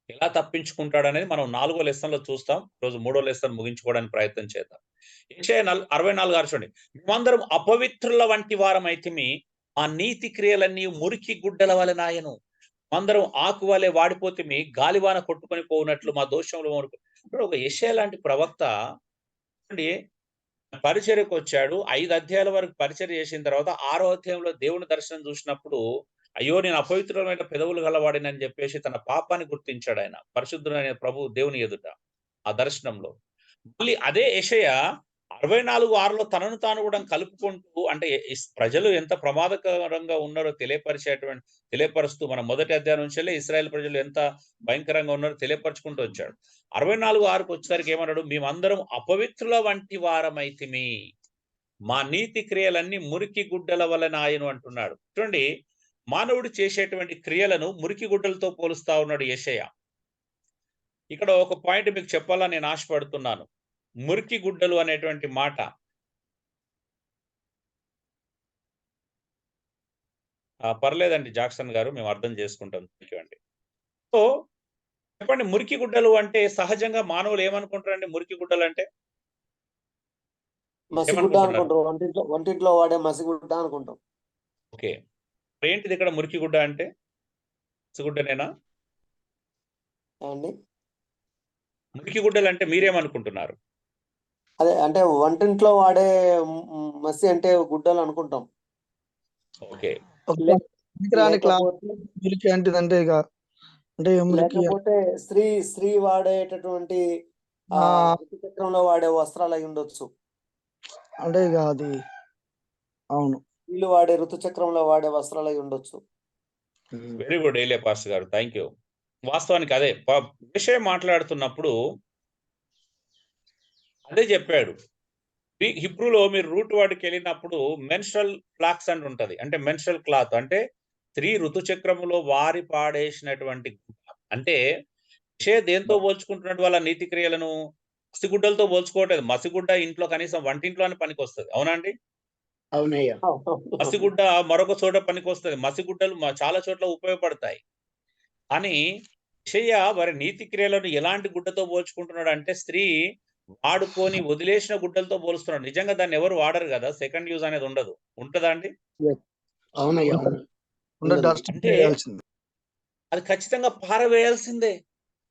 ఎలా తప్పించుకుంటాడు అనేది మనం 4వ లెసన్లో చూస్తాం. రోజు 3వ లెసన్ ముగించుకోవడానికి ప్రయత్నం చేద్దాం. యెషయా 64 చూడండి, మేమందరం అపవిత్రుల వంటి వారమైతిమి, ఆ నీతి క్రియలన్నీ మురికి గుడ్డల వలెనాయెను. అందరం ఆకు వలె వాడిపోతిమి, గాలివాన కొట్టుకొని పోనట్లు మా దోషంలో ఒక యెషయా లాంటి ప్రవక్త అండి పరిచర్యకు వచ్చాడు. 5 అధ్యాయాల వరకు పరిచర్య చేసిన తర్వాత 6వ అధ్యాయంలో దేవుని దర్శనం చూసినప్పుడు, అయ్యో నేను అపవిత్రమైన పెదవులు గలవాడినని చెప్పేసి తన పాపాన్ని గుర్తించాడు. ఆయన పరిశుద్ధుడైన ప్రభు దేవుని ఎదుట ఆ దర్శనంలో. మళ్ళీ అదే యెషయా 64:6లో తనను తాను కూడా కలుపుకుంటూ, అంటే ప్రజలు ఎంత ప్రమాదకరంగా ఉన్నారో తెలియపరుస్తూ, మన మొదటి అధ్యాయం నుంచి ఇశ్రాయేల్ ప్రజలు ఎంత భయంకరంగా ఉన్నారో తెలియపరుచుకుంటూ వచ్చాడు. 64:6కు వచ్చేసరికి ఏమన్నాడు? మేమందరం అపవిత్రుల వంటి వారమైతిమి, మా నీతి క్రియలన్నీ మురికి గుడ్డల వలెనాయెను అంటున్నాడు. చూడండి, మానవుడు చేసేటువంటి క్రియలను మురికి గుడ్డలతో పోలుస్తా ఉన్నాడు యెషయా. ఇక్కడ ఒక పాయింట్ మీకు చెప్పాలని నేను ఆశపడుతున్నాను. మురికి గుడ్డలు అనేటువంటి మాట పర్లేదండి జాక్సన్ గారు, మేము అర్థం చేసుకుంటాం. అండి సో చెప్పండి, మురికి గుడ్డలు అంటే సహజంగా మానవులు ఏమనుకుంటారండి? మురికి గుడ్డలు అంటే మసిగుడ్డ అనుకుంటాం, వంటింట్లో వాడే మసిగుడ్డ అనుకుంటాం. ఓకే, ఏంటిది ఇక్కడ మురికి గుడ్డ అంటే? మసిగుడ్డనేనా అండి? మురికి గుడ్డలు అంటే మీరేమనుకుంటున్నారు? అదే అంటే వంటింట్లో వాడే మసి అంటే గుడ్డలు అనుకుంటాం. ఓకే, లేకపోతే స్త్రీ వాడేటటువంటి ఋతుచక్రంలో వాడే వస్త్రాలు అయి ఉండొచ్చు. అంటే ఇక అది అవును, వీళ్ళు వాడే ఋతుచక్రంలో వాడే వస్త్రాలు అయి ఉండొచ్చు. వెరీ గుడ్ ఏలియా పాస్టర్ గారు, థ్యాంక్ యూ. వాస్తవానికి అదే విషయం మాట్లాడుతున్నప్పుడు అదే చెప్పాడు. హిబ్రూలో మీరు రూట్ వాటికి వెళ్ళినప్పుడు మెన్స్ట్రల్ ఫ్లాక్స్ అని ఉంటది, అంటే మెన్స్ట్రల్ క్లాత్ అంటే స్త్రీ ఋతుచక్రములో వారి పాడేసినటువంటి అంటే దేంతో పోల్చుకుంటున్నట్టు వాళ్ళ నీతి క్రియలను మసిగుడ్డలతో పోల్చుకోవట్లేదు. మసిగుడ్డ ఇంట్లో కనీసం వంటింట్లోనే పనికి వస్తుంది, అవునండి? అవునయ్యా. మసిగుడ్డ మరొక చోట పనికి వస్తుంది, మసిగుడ్డలు చాలా చోట్ల ఉపయోగపడతాయి. అని యెషయా వారి నీతి క్రియలను ఎలాంటి గుడ్డతో పోల్చుకుంటున్నాడు అంటే స్త్రీ వాడుకొని వదిలేసిన గుడ్డలతో పోలుస్తున్నాడు. నిజంగా దాన్ని ఎవరు వాడరు కదా, సెకండ్ యూజ్ అనేది ఉండదు. ఉంటదా అండి? అవునయ్యా, అంటే అది ఖచ్చితంగా పారవేయాల్సిందే.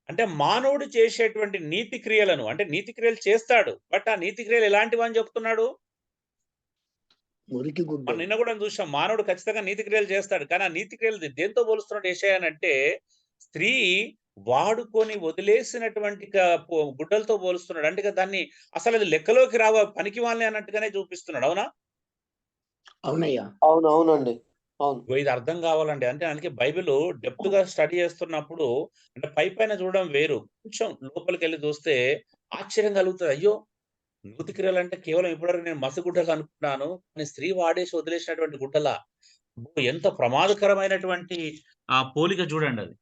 అంటే మానవుడు చేసేటువంటి నీతి క్రియలను, అంటే నీతి క్రియలు చేస్తాడు, బట్ ఆ నీతి క్రియలు ఎలాంటివి అని చెప్తున్నాడు? మనం నిన్న కూడా చూసాం, మానవుడు ఖచ్చితంగా నీతి క్రియలు చేస్తాడు, కానీ ఆ నీతి క్రియలు దేంతో పోలుస్తున్నాడు యెషయా అంటే స్త్రీ వాడుకొని వదిలేసినటువంటి గుడ్డలతో పోలుస్తున్నాడు. అంటే దాన్ని అసలు అది లెక్కలోకి రావ, పనికి వాళ్ళని అన్నట్టుగానే చూపిస్తున్నాడు. అవునా? అవునయ్యా, అవునండి, అవును. ఇది అర్థం కావాలండి. అంటే అందుకే బైబిల్ డెప్త్ గా స్టడీ చేస్తున్నప్పుడు అంటే పైన చూడడం వేరు, కొంచెం లోపలికి వెళ్ళి చూస్తే ఆశ్చర్యం కలుగుతుంది. అయ్యో, నీతి క్రియలు అంటే కేవలం ఇప్పటివరకు నేను మసిగుడ్డలు అనుకున్నాను, కానీ స్త్రీ వాడేసి వదిలేసినటువంటి గుడ్డల, ఎంత ప్రమాదకరమైనటువంటి ఆ పోలిక చూడండి. అది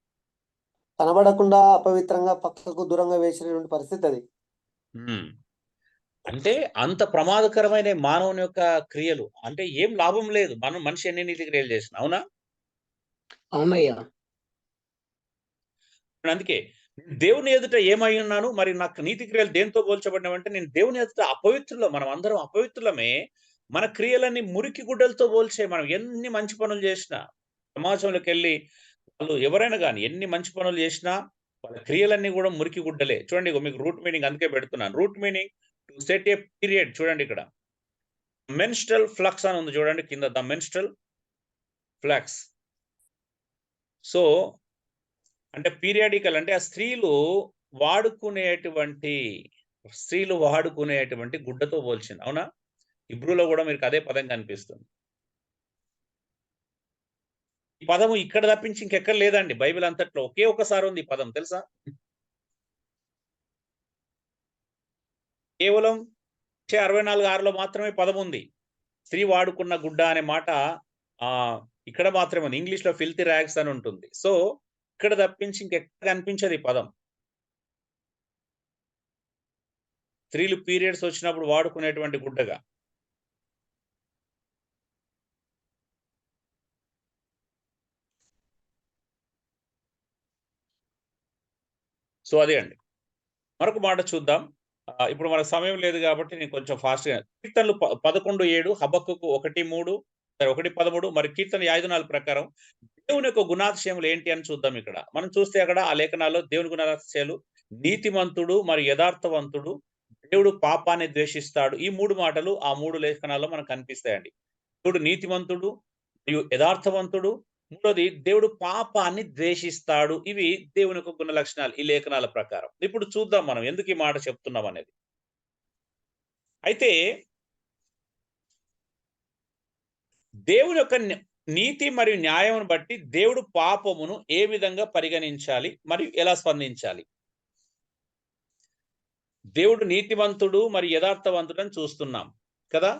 కనబడకుండా అపవిత్రంగా పక్కకు దూరంగా వేసినటువంటి పరిస్థితి అది. అంటే అంత ప్రమాదకరమైన మానవుని యొక్క క్రియలు. అంటే ఏం లాభం లేదు. మనిషి ఎన్ని నీతి క్రియలు చేసినా. అవునా? అవునయ్యా. అందుకే దేవుని ఎదుట ఏమై ఉన్నాను, మరి నాకు నీతి క్రియలు దేనితో పోల్చబడినవంటే, నేను దేవుని ఎదుట అపవిత్రులం. మనం అందరం అపవిత్రులమే. మన క్రియలన్నీ మురికి గుడ్డలతో పోల్చే. మనం ఎన్ని మంచి పనులు చేసినా, సమాజంలోకెళ్ళి వాళ్ళు ఎవరైనా గాని ఎన్ని మంచి పనులు చేసినా, వాళ్ళ క్రియలన్నీ కూడా మురికి గుడ్డలే. చూడండి, ఇగో మీకు రూట్ మీనింగ్ అందుకే పెడుతున్నాను. Route meaning to set a period. చూడండి ఇక్కడ మెన్స్ట్రల్ ఫ్లక్స్ అని ఉంది చూడండి కింద, ద మెన్స్ట్రల్ ఫ్లక్స్. సో అంటే పీరియాడికల్ అంటే ఆ స్త్రీలు వాడుకునేటువంటి గుడ్డతో పోల్చింది. అవునా? ఇబ్రూలో కూడా మీకు అదే పదం కనిపిస్తుంది. ఈ పదము ఇక్కడ తప్పించి ఇంకెక్కడ లేదండి. బైబిల్ అంతట్లో ఒకే ఒకసారి ఉంది ఈ పదం, తెలుసా? కేవలం 64:6లో మాత్రమే పదం ఉంది. స్త్రీ వాడుకున్న గుడ్డ అనే మాట ఇక్కడ మాత్రమే ఉంది. ఇంగ్లీష్‌లో ఫిల్తీ ర్యాగ్స్ అని ఉంటుంది. సో ఇక్కడ తప్పించి ఇంకెక్కడ కనిపించదు ఈ పదం. స్త్రీలు పీరియడ్స్ వచ్చినప్పుడు వాడుకునేటువంటి గుడ్డగా. సో అదే అండి. మరొక మాట చూద్దాం. ఇప్పుడు మనకు సమయం లేదు కాబట్టి నేను కొంచెం ఫాస్ట్‌గా కీర్తనలు 11:7, హబక్కూకు 1:3, 1:13 మరి కీర్తన 5:4 ప్రకారం దేవుని యొక్క గుణాతిశయములు ఏంటి అని చూద్దాం ఇక్కడ. మనం చూస్తే అక్కడ ఆ లేఖనాల్లో దేవుని గుణాతిశయాలు నీతిమంతుడు మరి యథార్థవంతుడు, దేవుడు పాపాన్ని ద్వేషిస్తాడు. ఈ 3 మాటలు ఆ 3 లేఖనాల్లో మనకు కనిపిస్తాయండి. దేవుడు నీతిమంతుడు మరియు యథార్థవంతుడు, మూడోది దేవుడు పాపాన్ని ద్వేషిస్తాడు. ఇవి దేవుని యొక్క గుణ లక్షణాలు ఈ లేఖనాల ప్రకారం. ఇప్పుడు చూద్దాం మనం ఎందుకు ఈ మాట చెప్తున్నాం అనేది. అయితే దేవుని యొక్క నీతి మరియు న్యాయమును బట్టి దేవుడు పాపమును ఏ విధంగా పరిగణించాలి మరియు ఎలా స్పందించాలి? దేవుడు నీతివంతుడు మరి యథార్థవంతుడు అని చూస్తున్నాం కదా.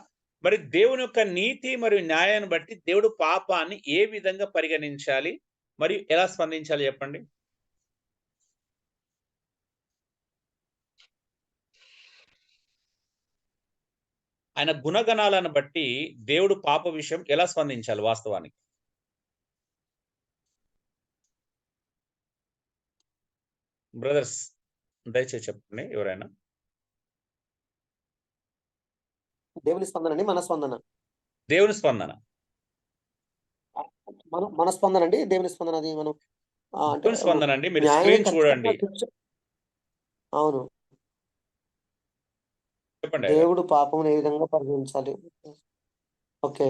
మరి దేవుని యొక్క నీతి మరియు న్యాయాన్ని బట్టి దేవుడు పాపాన్ని ఏ విధంగా పరిగణించాలి మరియు ఎలా స్పందించాలి చెప్పండి. ఆయన గుణగణాలను బట్టి దేవుడు పాప విషయం ఎలా స్పందించాలి వాస్తవానికి? బ్రదర్స్ దయచేసి చెప్పండి ఎవరైనా. దేవుని స్పందన అండి, మన స్పందన. దేవుని స్పందన. మన స్పందన అండి, దేవుని స్పందన. అది మనం అంటే దేవుని స్పందన అండి. మీరు న్యాయం స్క్రీన్ ఖచ్చితంగా చూడండి. అవును. చెప్పండి. దేవుడు పాపమును ఏ విధంగా పరిగణించాలి? ఓకే.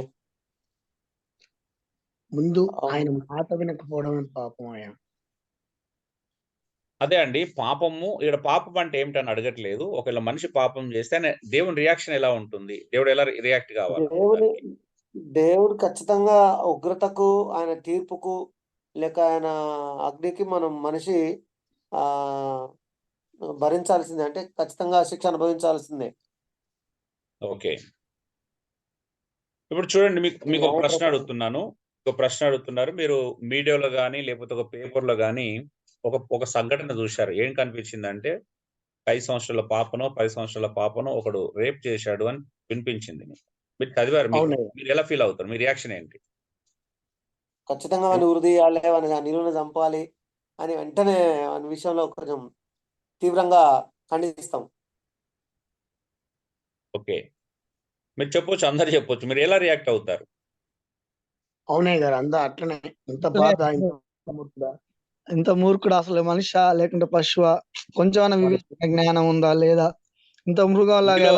ముందు ఆయన మాట వినకపోవడం పాపం ఆయన. అదే అండి, పాపము ఇక్కడ పాపం అంటే ఏమిటని అడగట్లేదు. ఒకవేళ మనిషి పాపం చేస్తే దేవుని రియాక్షన్ ఎలా ఉంటుంది? దేవుడు ఎలా రియాక్ట్ కావాలి? దేవుడు ఖచ్చితంగా ఉగ్రతకు, ఆయన తీర్పుకు, లేక ఆయన అగ్నికి మనం మనిషి భరించాల్సిందే. అంటే ఖచ్చితంగా శిక్ష అనుభవించాల్సిందే. ఓకే. ఇప్పుడు చూడండి, మీకు ఒక ప్రశ్న అడుగుతున్నాను. అడుగుతున్నారు. మీరు మీడియాలో గానీ లేకపోతే ఒక పేపర్‌లో గానీ ఒక సంఘటన చూశారు. ఏం కనిపించిందంటే 5 సంవత్సరాల పాపనో, 10 సంవత్సరాల పాపనో ఒకడు రేప్ చేశాడు అని వినిపించింది. మీరు చదివారు. మీరు ఎలా ఫీల్ అవుతారు? మీ రియాక్షన్ ఏంటి? ఖచ్చితంగా వాడిని ఉరి తీయాలి, వాడిని నిలువున చంపాలి అని వెంటనే వాని విషయంలో కొంచెం తీవ్రంగా ఖండిస్తాం. ఓకే. మీరు చెప్పొచ్చు, అందరు చెప్పొచ్చు. మీరు ఎలా రియాక్ట్ అవుతారు? అవునే గారు, అంతా అట్లనే. ఇంత బాధ, ఇంత మూర్ఖుడు అసలు మనిషా లేకుంటే పశువా? కొంచెం వివేచన జ్ఞానం ఉందా లేదా? ఇంత మృగంలాగా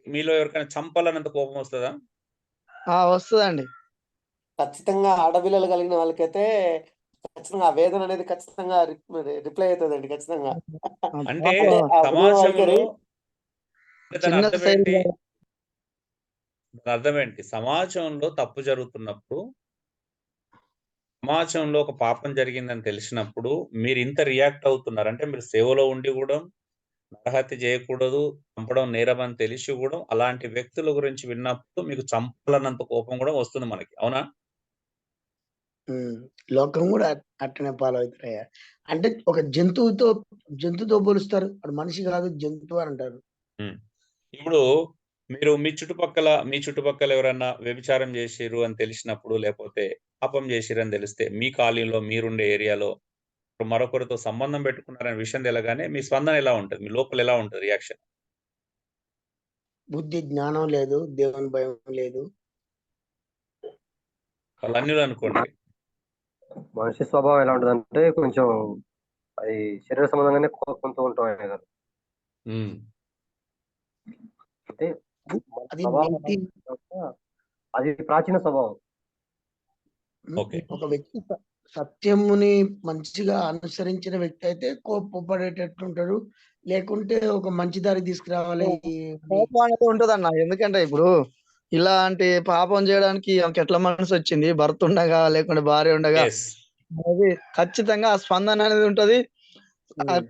మీలో ఎవరికైనా చంపాలన్నంత కోపం వస్తుందా? వస్తుందండి. ఖచ్చితంగా ఆడపిల్లలు కలిగిన వాళ్ళకైతే ఖచ్చితంగా ఆ వేదన అనేది ఖచ్చితంగా రిప్లై అవుతుందండి. ఖచ్చితంగా అంటే సమాజంలో అర్థమేంటి? సమాజంలో తప్పు జరుగుతున్నప్పుడు, సమాజంలో ఒక పాపం జరిగిందని తెలిసినప్పుడు మీరు ఇంత రియాక్ట్ అవుతున్నారు అంటే మీరు సేవలో ఉండి కూడా నరహత్య చేయకూడదు, చంపడం నేరం అని తెలిసి కూడా అలాంటి వ్యక్తుల గురించి విన్నప్పుడు మీకు చంపాలన్నంత కోపం కూడా వస్తుంది మనకి. అవునా? లోకం కూడా అట్టనే పాలవుతారయ్యా. అంటే ఒక జంతువుతో పోలుస్తారు. అది మనిషి కాదు, జంతువు అని అంటారు. ఇప్పుడు మీరు మీ చుట్టుపక్కల ఎవరన్నా వ్యభిచారం చేసిర్రు అని తెలిసినప్పుడు, లేపోతే పాపం చేసిర్రు అని తెలిస్తే, మీ కాలనీలో మీరుండే ఏరియాలో మరొకరితో సంబంధం పెట్టుకున్నారనే విషయం తెలగానే మీ స్పందన ఎలా ఉంటది? మీ లోపల ఎలా ఉంటది రియాక్షన్? బుద్ధి జ్ఞానం లేదు, దేవుని భయం లేదు. వాళ్ళు అన్యులు అనుకోండి. మనిషి స్వభావం ఎలా ఉంటదంటే కొంచెం అది శరీర సంబంధంగానే కోపంతో ఉంటాం ఆయన గారు. హ్మ్. అంటే మన అది స్వభావం నీతి. అది ప్రాచీన స్వభావం. ఓకే. ఒక వ్యక్తి సత్యముని మంచిగా అనుసరించిన వ్యక్తి అయితే కోపపడేటట్టు ఉంటాడు. లేకుంటే ఒక మంచి దారి తీసుకురావాలి. కోపం అనేది ఉంటదన్న. ఎందుకంటే ఇప్పుడు ఇలాంటి పాపం చేయడానికి ఆమెకి ఎట్లా మనసు వచ్చింది? భర్త ఉండగా లేకుంటే భార్య ఉండగా యెస్. అది ఖచ్చితంగా ఆ స్పందన అనేది ఉంటది.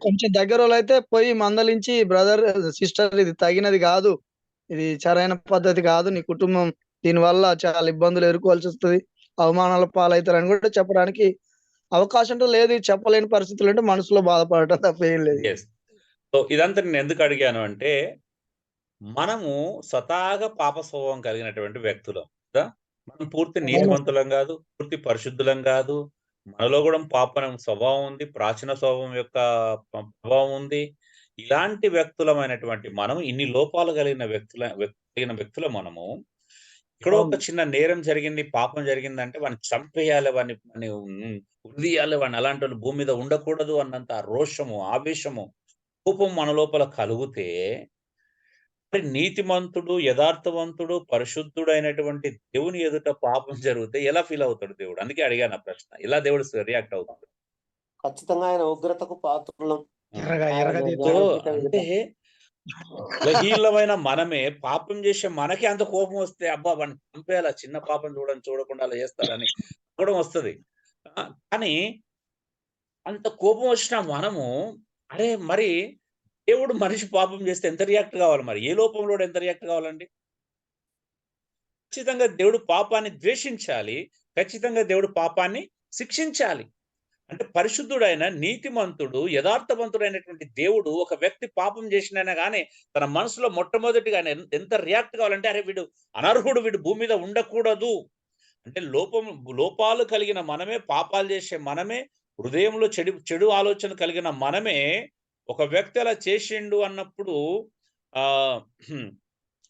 కొంచెం దగ్గరోళ్ళైతే పోయి మందలించి, బ్రదర్, సిస్టర్, ఇది తగినది కాదు, ఇది సరైన పద్ధతి కాదు, నీ కుటుంబం దీనివల్ల చాలా ఇబ్బందులు ఎదుర్కోవాల్సి వస్తుంది, అవమానాల పాలవుతారని కూడా చెప్పడానికి అవకాశం లేదు. చెప్పలేని పరిస్థితులు అంటే మనసులో బాధపడటం తప్ప ఏం లేదు. యెస్. సో ఇదంతా నేను ఎందుకు అడిగాను అంటే, మనము స్వతహాగా పాప స్వభావం కలిగినటువంటి వ్యక్తులం కదా! మనం పూర్తి నీతిమంతులం గాదు, పూర్తి పరిశుద్ధులం గాదు. మనలో గూడా పాపం స్వభావం ఉంది. ప్రాచీన స్వభావం యొక్క ప్రభావం ఉంది. ఇలాంటి వ్యక్తులమైనటువంటి మనం ఇన్ని లోపాలు కలిగిన వ్యక్తులం మనము. ఎక్కడో ఒక చిన్న నేరం జరిగింది, పాపం జరిగిందంటే వాడిని చంపేయాలి, వాడిని ఉరిదీయాలి, వాడిని అలాంటోళ్ళు భూమి మీద ఉండకూడదు అన్నంత రోషము, ఆవేశము, కోపం మన లోపల కలిగితే, మరి నీతిమంతుడు, యథార్థవంతుడు, పరిశుద్ధుడైనటువంటి దేవుని ఎదుట పాపం జరిగితే ఎలా ఫీల్ అవుతాడు దేవుడు? అందుకే అడిగాను ఆ ప్రశ్న. ఎలా దేవుడు రియాక్ట్ అవుతాడు? ఖచ్చితంగా ఆయన ఉగ్రతకు పాత్రులం. సో అంటే బలహీనమైన మనమే పాపం చేసే మనకే అంత కోపం వస్తే, అబ్బా వాడిని చంపేయాల, చిన్న పాపం చూడకుండా అలా చేస్తాడని కూడా వస్తది. కానీ అంత కోపం వచ్చిన మనము, అరే మరి దేవుడు మనిషి పాపం చేస్తే ఎంత రియాక్ట్ కావాలి మరి? ఏ లోపంలో ఎంత రియాక్ట్ కావాలండి? ఖచ్చితంగా దేవుడు పాపాన్ని ద్వేషించాలి. ఖచ్చితంగా దేవుడు పాపాన్ని శిక్షించాలి. అంటే పరిశుద్ధుడైన, నీతిమంతుడు, యథార్థవంతుడైనటువంటి దేవుడు ఒక వ్యక్తి పాపం చేసినైనా గానీ తన మనసులో మొట్టమొదటిగా ఎంత రియాక్ట్ కావాలంటే, అరే వీడు అనర్హుడు, వీడు భూమి మీద ఉండకూడదు. అంటే లోపాలు కలిగిన మనమే, పాపాలు చేసే మనమే, హృదయంలో చెడు ఆలోచన కలిగిన మనమే, ఒక వ్యక్తి అలా చేసిండు అన్నప్పుడు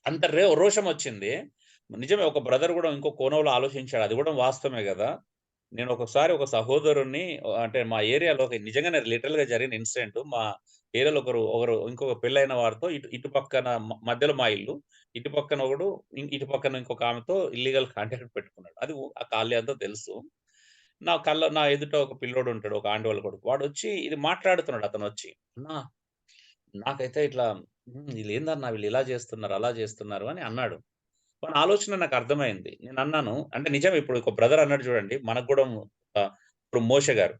అంత రోషం వచ్చింది. నిజమే, ఒక బ్రదర్ కూడా ఇంకో కోణంలో ఆలోచించాడు. అది కూడా వాస్తవమే కదా! నేను ఒకసారి ఒక సహోదరుడిని, అంటే మా ఏరియాలో నిజంగానే లిటరల్‌గా జరిగిన ఇన్సిడెంట్. మా ఏరియాలో ఒకరు ఇంకొక పెళ్ళైన వారితో ఇటు పక్కన మధ్యలో మా ఇల్లు. ఇటు పక్కన ఒకడు, ఇటు పక్కన ఇంకొక ఆమెతో ఇల్లీగల్ కాంటాక్ట్ పెట్టుకున్నాడు. అది ఆ కాలనీ అంతా తెలుసు. నా ఎదుట ఒక పిల్లోడు ఉంటాడు, ఒక ఆంటీ వాళ్ళ కొడుకు. వాడొచ్చి ఇది మాట్లాడుతున్నాడు అతనొచ్చి. "అన్నా, నాకైతే ఇట్లా వీళ్ళేందన్నా వీళ్ళు ఇలా చేస్తున్నారు, అలా చేస్తున్నారు" అని అన్నాడు. వాని ఆలోచన నాకు అర్థమైంది. నేనన్నాను, అంటే నిజమే, ఇప్పుడు ఒక బ్రదర్ అన్నాడు చూడండి, మనకు కూడా ఇప్పుడు మోషే గారు.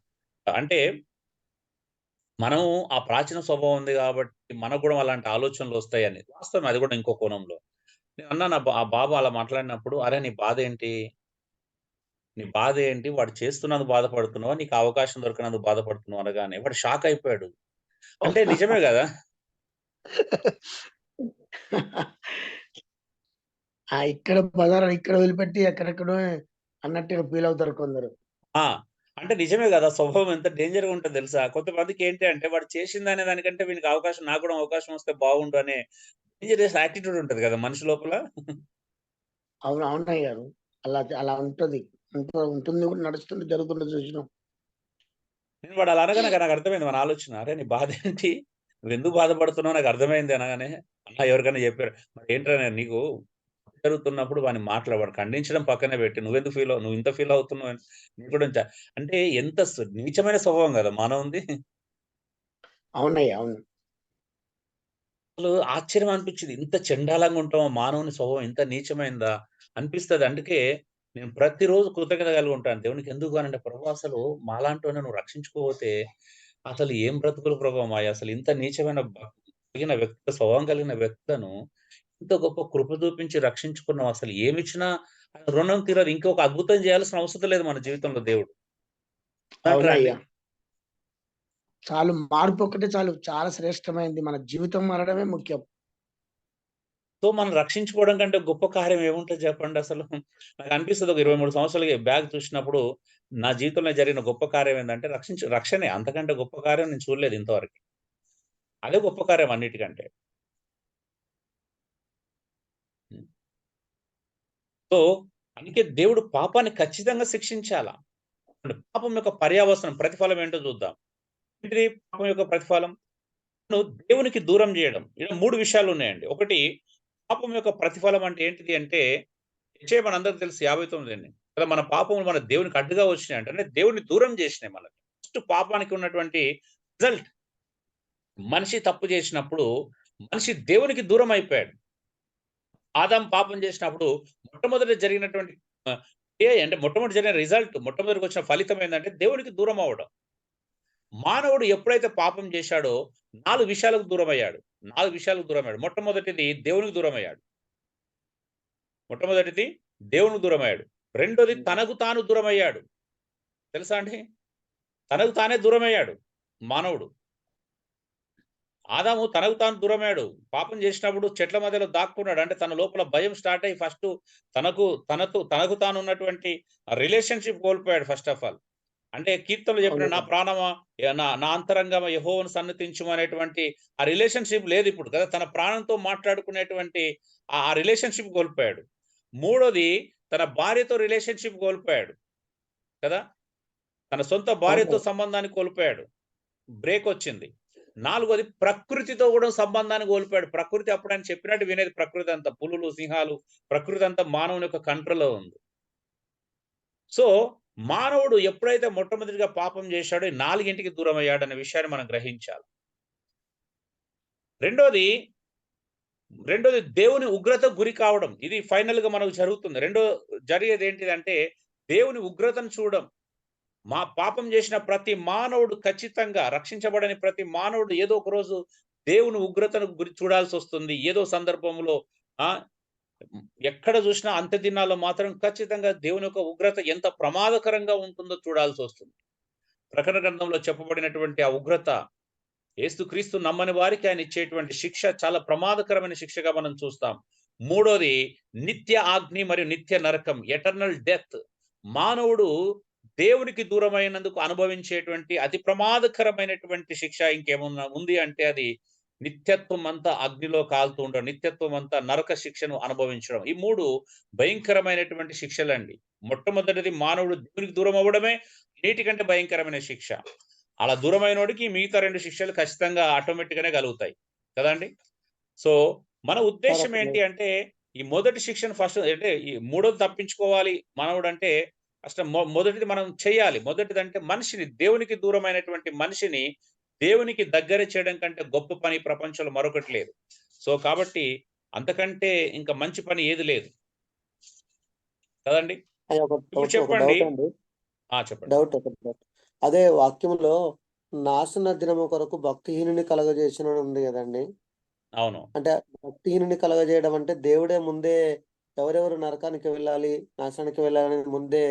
అంటే మనం ఆ ప్రాచీన స్వభావం ఉంది కాబట్టి మనకు కూడా అలాంటి ఆలోచనలొస్తాయని. వాస్తవమే, అది కూడా ఇంకో కోణంలో. నేనన్నాను ఆ బాబు అలా మాట్లాడినప్పుడు, "అరే నీ బాధేంటి? నీ బాధేంటి? వాడు చేస్తున్నందుకు బాధపడుతున్నావా? నీకు ఆ అవకాశం దొరకనందుకు బాధపడుతున్నావా?" అనగానే వాడు షాక్ అయిపోయాడు. అంటే నిజమే గదా! ఇక్కడ బజార్ ఇక్కడ వదిలిపెట్టి ఎక్కడెక్కడో అన్నట్టుగా ఫీల్ అవుతారు కొందరు. ఆ! అంటే నిజమే గదా! స్వభావం ఎంత డేంజర్‌గా ఉంటదో తెలుసా? కొంతమందికి ఏంటి అంటే వాడు చేసిందనే దానికంటే వీనికి అవకాశం, నాకు కూడా అవకాశం వస్తే బాగుండు అనే డేంజరస్ యాటిట్యూడ్ ఉంటది గదా మనిషి లోపల. అవును. అవునయ్య గారు. అలా ఉంటది. ఉంటుంది కూడా, నడుస్తుంది, జరుగుతుంది చూసినాం. నేను వాడు అలా అనగానే నాకు అర్థమైంది వాని ఆలోచన. అరే నీ బాధేంటి? నువ్వెందుకు బాధపడుతున్నావో నాకు అర్థమైంది అనగానే, అన్న ఎవరికైనా చెప్పాడు. మరి ఏంట్రా నీకు జరుగుతున్నప్పుడు వాడిని వాడిని ఖండించడం పక్కనే పెట్టి నువ్వు ఇంత ఫీల్ అవుతున్నావు అని నీకు కూడా అంటే ఎంత నీచమైన స్వభావం గదా మానవుంది. అవునయ్య. అవును. అసలు ఆశ్చర్యం అనిపించింది. ఇంత చెండాలంగా ఉంటామా? మానవుని స్వభావం ఇంత నీచమైందా? అనిపిస్తది. అందుకే నేను ప్రతిరోజు కృతజ్ఞత కలిగి ఉంటాను. దేవునికి ఎందుకు అనంటే, ప్రభు అసలు మాలాంటోన్ని నువ్వు రక్షించుకోపోతే అసలు ఏం బ్రతుకులు ప్రభు మాయి. అసలు ఇంత నీచమైన కలిగిన వ్యక్తుల స్వభావం కలిగిన వ్యక్తులను ఇంత గొప్ప కృప చూపించి రక్షించుకున్నావు. అసలు ఏమిచ్చినా రుణం తీరదు. ఇంకొక అద్భుతం చేయాల్సిన అవసరం లేదు మన జీవితంలో దేవుడు. అంటారా అండి? అవునయ్య. చాలు, మార్పు ఒక్కటే చాలు. చాలా శ్రేష్టమైనది. మన జీవితం మారడమే ముఖ్యం. సో మనం రక్షించుకోవడం కంటే గొప్ప కార్యం ఏముంటుంది చెప్పండి అసలు. నాకు అనిపిస్తుంది ఒక 23 సంవత్సరాలకి బ్యాక్ చూసినప్పుడు నా జీవితంలో జరిగిన గొప్ప కార్యం ఏంటంటే రక్షణే. అంతకంటే గొప్ప కార్యం నేను చూడలేదు ఇంతవరకు. అదే గొప్ప కార్యం అన్నిటికంటే. సో అందుకే దేవుడు పాపాన్ని ఖచ్చితంగా శిక్షించాలా. పాపం యొక్క పర్యావసనం ప్రతిఫలం ఏంటో చూద్దాం. ఏంటిది పాపం యొక్క ప్రతిఫలం? దేవునికి దూరం చేయడం. ఇలా 3 విషయాలు ఉన్నాయండి. ఒకటి, పాపం యొక్క ప్రతిఫలం అంటే ఏంటిది అంటే, యెషయా మనందరికి తెలుసు 59 కదా, మన పాపములు మన దేవునికి అడ్డుగా వచ్చినాయి అంటే దేవుని దూరం చేసినాయి మనకి. ఫస్ట్ పాపానికి ఉన్నటువంటి రిజల్ట్, మనిషి తప్పు చేసినప్పుడు మనిషి దేవునికి దూరం అయిపోయాడు. ఆదాం పాపం చేసినప్పుడు మొట్టమొదటి జరిగినటువంటి అంటే మొట్టమొదటి జరిగిన రిజల్ట్, మొట్టమొదటికి వచ్చిన ఫలితం ఏంటంటే దేవునికి దూరం అవ్వడం. మానవుడు ఎప్పుడైతే పాపం చేశాడో 4 విషయాలకు దూరమయ్యాడు. 4 విషయాలకు దూరమయ్యాడు. మొట్టమొదటిది దేవునికి దూరమయ్యాడు. మొట్టమొదటిది దేవునికి దూరమయ్యాడు. రెండోది తనకు తాను దూరమయ్యాడు. తెలుసా అండి? తనకు తానే దూరమయ్యాడు మానవుడు. ఆదాము తనకు తాను దూరమయ్యాడు. పాపం చేసినప్పుడు చెట్ల మధ్యలో దాక్కున్నాడు. అంటే తన లోపల భయం స్టార్ట్ అయ్యి ఫస్ట్ తనకు తాను ఉన్నటువంటి రిలేషన్షిప్ కోల్పోయాడు ఫస్ట్ ఆఫ్ ఆల్. అంటే కీర్తనలు చెప్పిన నా ప్రాణమా నా అంతరంగమ యెహోవాను సన్నతించుము అనేటువంటి ఆ రిలేషన్షిప్ లేదు ఇప్పుడు కదా. తన ప్రాణంతో మాట్లాడుకునేటువంటి ఆ రిలేషన్షిప్ కోల్పోయాడు. మూడోది తన భార్యతో రిలేషన్షిప్ కోల్పోయాడు కదా. తన సొంత భార్యతో సంబంధాన్ని కోల్పోయాడు. బ్రేక్ వచ్చింది. నాలుగోది ప్రకృతితో కూడా సంబంధాన్ని కోల్పోయాడు. ప్రకృతి అప్పుడు ఆయన చెప్పినట్టు వినేది. ప్రకృతి అంతా పులులు, సింహాలు, ప్రకృతి అంతా మానవుని యొక్క కంట్రోల్లో ఉంది. సో మానవుడు ఎప్పుడైతే మొట్టమొదటిగా పాపం చేశాడో 4ంటికి దూరం అయ్యాడు అనే విషయాన్ని మనం గ్రహించాలి. రెండోది దేవుని ఉగ్రత గురి కావడం. ఇది ఫైనల్ గా మనకు జరుగుతుంది. జరిగేది ఏంటిదంటే దేవుని ఉగ్రతను చూడడం. పాపం చేసిన ప్రతి మానవుడు ఖచ్చితంగా రక్షించబడని ప్రతి మానవుడు ఏదో ఒక రోజు దేవుని ఉగ్రతను గురి చూడాల్సి వస్తుంది. ఏదో సందర్భంలో ఎక్కడ చూసినా అంత్య దినాల్లో మాత్రం ఖచ్చితంగా దేవుని యొక్క ఉగ్రత ఎంత ప్రమాదకరంగా ఉంటుందో చూడాల్సి వస్తుంది. ప్రకటన గ్రంథంలో చెప్పబడినటువంటి ఆ ఉగ్రత, యేసుక్రీస్తు నమ్మని వారికి ఆయన ఇచ్చేటువంటి శిక్ష చాలా ప్రమాదకరమైన శిక్షగా మనం చూస్తాం. మూడోది నిత్య అగ్ని మరియు నిత్య నరకం, ఎటర్నల్ డెత్. మానవుడు దేవునికి దూరమైనందుకు అనుభవించేటువంటి అతి ప్రమాదకరమైనటువంటి శిక్ష ఇంకేమన్నా ఉంది అంటే అది నిత్యత్వం అంతా అగ్నిలో కాలుతూ ఉండడం, నిత్యత్వం అంతా నరక శిక్షను అనుభవించడం. ఈ 3 భయంకరమైనటువంటి శిక్షలండి. మొట్టమొదటిది మానవుడు దేవునికి దూరం అవ్వడమే నీటికంటే భయంకరమైన శిక్ష. అలా దూరమైనోడికి మిగతా 2 శిక్షలు ఖచ్చితంగా ఆటోమేటిక్ గానే కలుగుతాయి కదండి. సో మన ఉద్దేశం ఏంటి అంటే ఈ మొదటి శిక్షను ఫస్ట్ అంటే ఈ మూడోది తప్పించుకోవాలి మానవుడు అంటే ఫస్ట్ మొదటిది మనం చేయాలి. మొదటిదంటే మనిషిని, దేవునికి దూరమైనటువంటి మనిషిని దేవునికి దగ్గర చేయడం కంటే గొప్ప పని ప్రపంచంలో మరొకటి లేదు. సో కాబట్టి అంతకంటే ఇంకా మంచి పని ఏది లేదు కదండి. ఇప్పుడు చెప్పండి. చెప్పండి. అదే వాక్యంలో నాశన దినము కొరకు భక్తిహీనుని కలగజేసిన ఉంది కదండి. అవును. అంటే భక్తిహీనుని కలగజేయడం అంటే దేవుడే ముందే ఎవరెవరు నరకానికి వెళ్ళాలి, నాశనానికి వెళ్ళాలని ముందే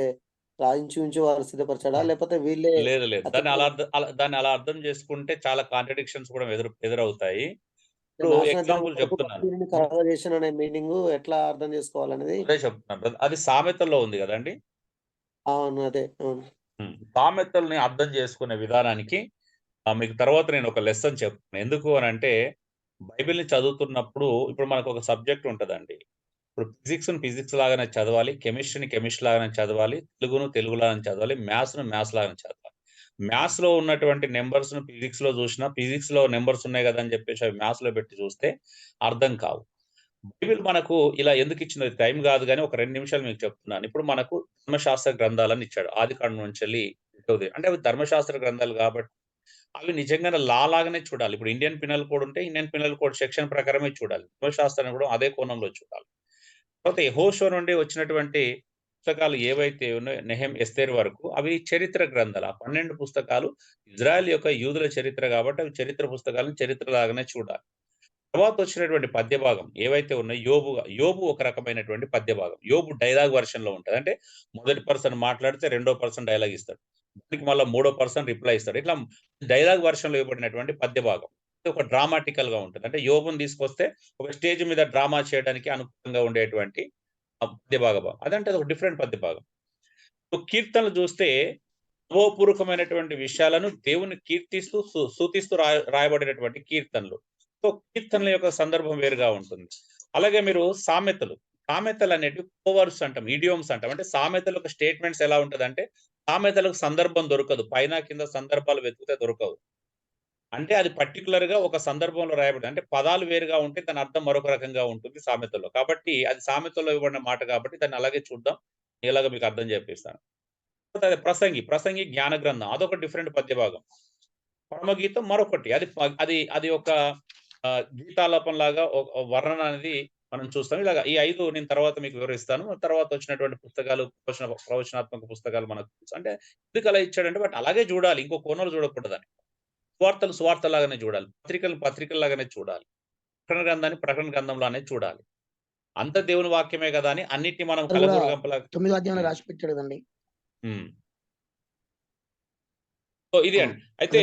రాయించి వారు సిద్ధపరచాడా, లేకపోతే వీళ్ళే? లేదు. దాన్ని అలా అర్థం చేసుకుంటే చాలా కాంట్రడిక్షన్స్ కూడా ఎదురవుతాయి. ఇప్పుడు ఎగ్జాంపుల్ చెప్తున్నాను. కలగజేషన్ అనే మీనింగ్ ఎట్లా అర్థం చేసుకోవాలనేది అదే చెప్తున్నాను. అది సామెతల్లో ఉంది కదండి. అవును, అదే. అవును. సామెతల్ని అర్థం చేసుకునే విధానానికి మీకు తర్వాత నేను ఒక లెసన్ చెప్తాను. ఎందుకు అని అంటే బైబిల్ని చదువుతున్నప్పుడు ఇప్పుడు మనకు ఒక సబ్జెక్ట్ ఉంటదండి. ఇప్పుడు ఫిజిక్స్ లాగానే చదవాలి, కెమిస్ట్రీని కెమిస్ట్రీ లాగానే చదవాలి, తెలుగును తెలుగు లాగానే చదవాలి, మ్యాథ్స్ లాగానే చదవాలి. మ్యాథ్స్ లో ఉన్నటువంటి నెంబర్స్ ను ఫిజిక్స్ లో చూసినా ఫిజిక్స్ లో నెంబర్స్ ఉన్నాయి కదా అని చెప్పేసి అవి మ్యాథ్స్ లో పెట్టి చూస్తే అర్థం కావు. బైబిల్ మనకు ఇలా ఎందుకు ఇచ్చినది టైం కాదు కానీ ఒక 2 నిమిషాలు మీకు చెప్తున్నాను. ఇప్పుడు మనకు ధర్మశాస్త్ర గ్రంథాలని ఇచ్చాడు. ఆదికాండం నుంచి వెళ్ళి అంటే అవి ధర్మశాస్త్ర గ్రంథాలు కాబట్టి అవి నిజంగానే లా లాగానే చూడాలి. ఇప్పుడు ఇండియన్ పినల్ కోడ్ ఉంటే ఇండియన్ పినల్ కోడ్ సెక్షన్ ప్రకారమే చూడాలి. ధర్మశాస్త్రాన్ని కూడా అదే కోణంలో చూడాలి. తర్వాత యెహోషువ నుండి వచ్చినటువంటి పుస్తకాలు ఏవైతే ఉన్నాయో నెహెం, ఎస్తేర్ వరకు అవి చరిత్ర గ్రంథాలు. ఆ 12 పుస్తకాలు ఇజ్రాయెల్ యొక్క యూదుల చరిత్ర కాబట్టి అవి చరిత్ర పుస్తకాలను చరిత్ర లాగానే చూడాలి. తర్వాత వచ్చినటువంటి పద్య భాగం ఏవైతే ఉన్నాయో యోబు ఒక రకమైనటువంటి పద్య భాగం. యోబు డైలాగ్ వర్షన్ లో ఉంటది. అంటే మొదటి పర్సన్ మాట్లాడితే రెండో పర్సన్ డైలాగ్ ఇస్తాడు, దానికి మళ్ళీ మూడో పర్సన్ రిప్లై ఇస్తాడు. ఇట్లా డైలాగ్ వర్షన్ లో ఇవ్వబడినటువంటి పద్య భాగం. ఒక డ్రామాటికల్ గా ఉంటుంది. అంటే యోబుని తీసుకొస్తే ఒక స్టేజ్ మీద డ్రామా చేయడానికి అనుకూలంగా ఉండేటువంటి పద్య భాగం. అదంటే అది ఒక డిఫరెంట్ పద్య భాగం. కీర్తనలు చూస్తే భావపూర్వకమైనటువంటి విషయాలను దేవుని కీర్తిస్తూ స్తుతిస్తూ రాయబడినటువంటి కీర్తనలు. సో కీర్తనల యొక్క సందర్భం వేరుగా ఉంటుంది. అలాగే మీరు సామెతలు అనేటివి కోవర్స్ అంటాం, ఇడియోమ్స్ అంటాం. అంటే సామెతలకు స్టేట్మెంట్స్ ఎలా ఉంటదంటే, సామెతలకు సందర్భం దొరకదు, పైన కింద సందర్భాలు వెతికితే దొరకవు. అంటే అది పర్టికులర్ గా ఒక సందర్భంలో రాయబడింది. అంటే పదాలు వేరుగా ఉంటే దాని అర్థం మరొక రకంగా ఉంటుంది సామెతల్లో. కాబట్టి అది సామెతల్లో ఇవ్వబడిన మాట కాబట్టి దాన్ని అలాగే చూద్దాం. ఇలాగ మీకు అర్థం చేపిస్తాను. అదే ప్రసంగి జ్ఞాన గ్రంథం అదొక డిఫరెంట్ పద్య భాగం. పరమగీతం మరొకటి. అది ఒక గీతాలాపం లాగా వర్ణన అనేది మనం చూస్తాం. ఇలాగ ఈ 5 నేను తర్వాత మీకు వివరిస్తాను. తర్వాత వచ్చినటువంటి పుస్తకాలు ప్రవచనాత్మక పుస్తకాలు మనకు అంటే ఎందుకు అలా ఇచ్చాడంటే వాటిని అలాగే చూడాలి, ఇంకో కోణంలో చూడకూడదని. సువార్తలాగానే చూడాలి, పత్రికల్లాగానే చూడాలి, ప్రకటన గ్రంథంలానే చూడాలి. అంత దేవుని వాక్యమే కదా అని అన్నిటిని మనం కలగూరగంపలా 9వ అధ్యాయంలో రాసి పెట్టాడు కదండి. సో ఇది అండి. అయితే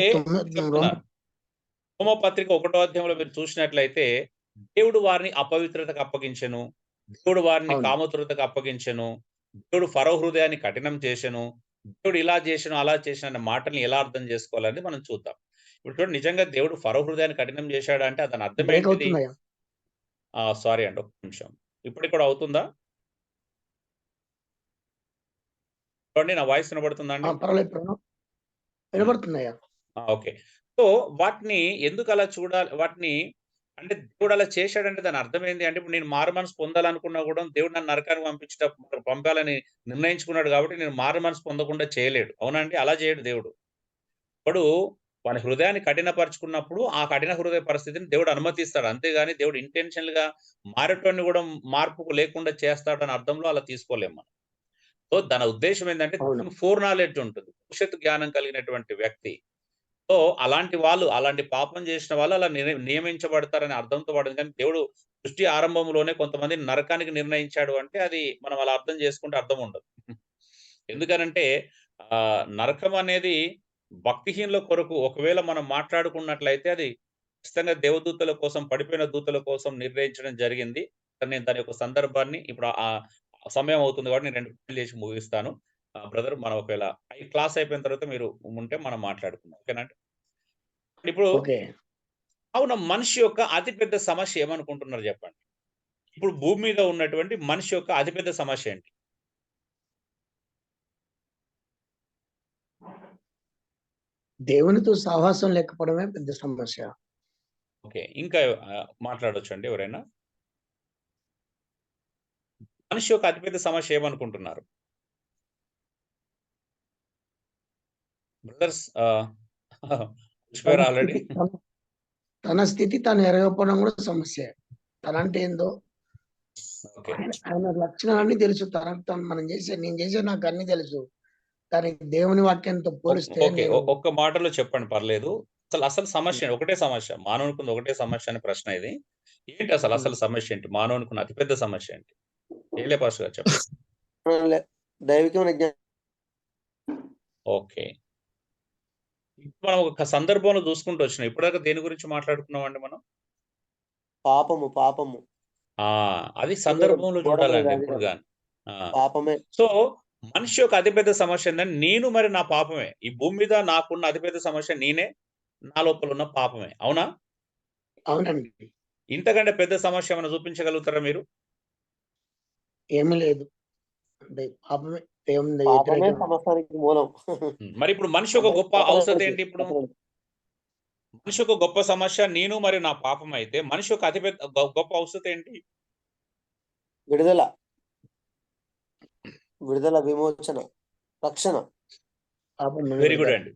రోమా పత్రిక 1వ అధ్యాయంలో మీరు చూసినట్లయితే దేవుడు వారిని అపవిత్రతకు అప్పగించెను, దేవుడు వారిని కామతురతకు అప్పగించెను, దేవుడు ఫరో హృదయాన్ని కఠినం చేసెను, దేవుడు ఇలా చేసెను అలా చేసిన అనే మాటల్ని ఎలా అర్థం చేసుకోవాలని మనం చూద్దాం. ఇప్పుడు చూడండి, నిజంగా దేవుడు ఫరో హృదయాన్ని కఠినం చేశాడా అంటే దాని అర్థం ఏంటిది? సారీ అండి, ఒక్క నిమిషం. ఇప్పుడు కూడా అవుతుందా? చూడండి, నా వాయిస్ వినబడుతుందా అండి? వినబడుతుందయ్యా. ఓకే. సో వాటిని ఎందుకు అలా చూడాలి? వాటిని అంటే దేవుడు అలా చేశాడంటే దాని అర్థం ఏంటి అంటే, ఇప్పుడు నేను మారు మనసు పొందాలనుకున్నా కూడా దేవుడు నన్ను నరకానికి పంపాలని నిర్ణయించుకున్నాడు కాబట్టి నేను మారు మనసు పొందకుండా చేయలేడు. అవునండి? అలా చేయడు దేవుడు. ఇప్పుడు వాని హృదయాన్ని కఠినపరుచుకున్నప్పుడు ఆ కఠిన హృదయ పరిస్థితిని దేవుడు అనుమతిస్తాడు. అంతేగాని దేవుడు ఇంటెన్షనల్ గా మారేటోన్ని కూడా మార్పుకు లేకుండా చేస్తాడని అర్థంలో అలా తీసుకోలేము మనం. సో దాని ఉద్దేశం ఏంటంటే ఫోర్ నాలెడ్జ్ ఉంటుంది, భవిష్యత్తు జ్ఞానం కలిగినటువంటి వ్యక్తి. సో అలాంటి పాపం చేసిన వాళ్ళు అలా నియమించబడతారనే అర్థంతో వాడింది. కానీ దేవుడు సృష్టి ఆరంభంలోనే కొంతమందిని నరకానికి నిర్ణయించాడు అంటే అది మనం అలా అర్థం చేసుకుంటే అర్థం ఉండదు. ఎందుకనంటే నరకం అనేది భక్తిహీనుల కొరకు ఒకవేళ మనం మాట్లాడుకున్నట్లయితే అది ఖచ్చితంగా దేవదూతల కోసం, పడిపోయిన దూతల కోసం నిర్ణయించడం జరిగింది. నేను దాని యొక్క సందర్భాన్ని ఇప్పుడు సమయం అవుతుంది కాబట్టి నేను 2 పాయింట్లు చేసి ముగిస్తాను. బ్రదర్, మనం ఒకవేళ క్లాస్ అయిపోయిన తర్వాత మీరు ఉంటే మనం మాట్లాడుకుందాం. ఓకేనండి? ఇప్పుడు అవును, మనిషి యొక్క అతిపెద్ద సమస్య ఏమనుకుంటున్నారు చెప్పండి? ఇప్పుడు భూమి మీద ఉన్నటువంటి మనిషి యొక్క అతిపెద్ద సమస్య ఏంటి? దేవునితో సహవాసం లేకపోవడమే పెద్ద సమస్య. ఓకే, ఇంకా మాట్లాడొచ్చు అండి ఎవరైనా? మనిషి యొక్క అతిపెద్ద సమస్య ఏమనుకుంటున్నారు బ్రదర్స్? ఆల్రెడీ తన స్థితి తను ఎరగకపోవడం కూడా సమస్య. తనంటే ఏందో ఆయన లక్షణాలన్నీ తెలుసు, తనకు మనం నేను చేసే నాకు అన్ని తెలుసు, కానీ దేవుని వాక్యంతో పోలిస్తే ఒక్క మాటలో చెప్పండి, పర్లేదు. అసలు సమస్య ఒకటే సమస్య, మానవునికి ఒకటే సమస్య అనే ప్రశ్న ఇది. ఏంటి అసలు సమస్య ఏంటి? మానవునికి అతిపెద్ద సమస్య ఏంటి? ఏలే పాస్టర్ గారు చెప్పండి. దైవికమైన ఓకే, మనం ఒక సందర్భంలో చూసుకుంటూ వచ్చినాం. ఇప్పటిదాకా దేని గురించి మాట్లాడుకున్నాం అండి మనం? పాపము అది సందర్భంలో చూడాలండి ఎప్పుడు కానీ. సో మనిషి యొక్క అతిపెద్ద సమస్య ఏంటంటే నేను మరి నా పాపమే. ఈ భూమి మీద నాకున్న అతిపెద్ద సమస్య నేనే, నా లోపల ఉన్న పాపమే. అవునా? అవునండి. ఇంతకంటే పెద్ద సమస్య ఏమైనా చూపించగలుగుతారా మీరు? ఏమీ లేదు, మరి ఇప్పుడు మనిషి యొక్క గొప్ప అవసరం ఏంటి? ఇప్పుడు మనిషి యొక్క గొప్ప సమస్య నేను మరి నా పాపం అయితే మనిషి యొక్క అతిపెద్ద గొప్ప అవసరం ఏంటి? విడుదల, విమోచన, రక్షణ. వెరీ గుడ్ అండి.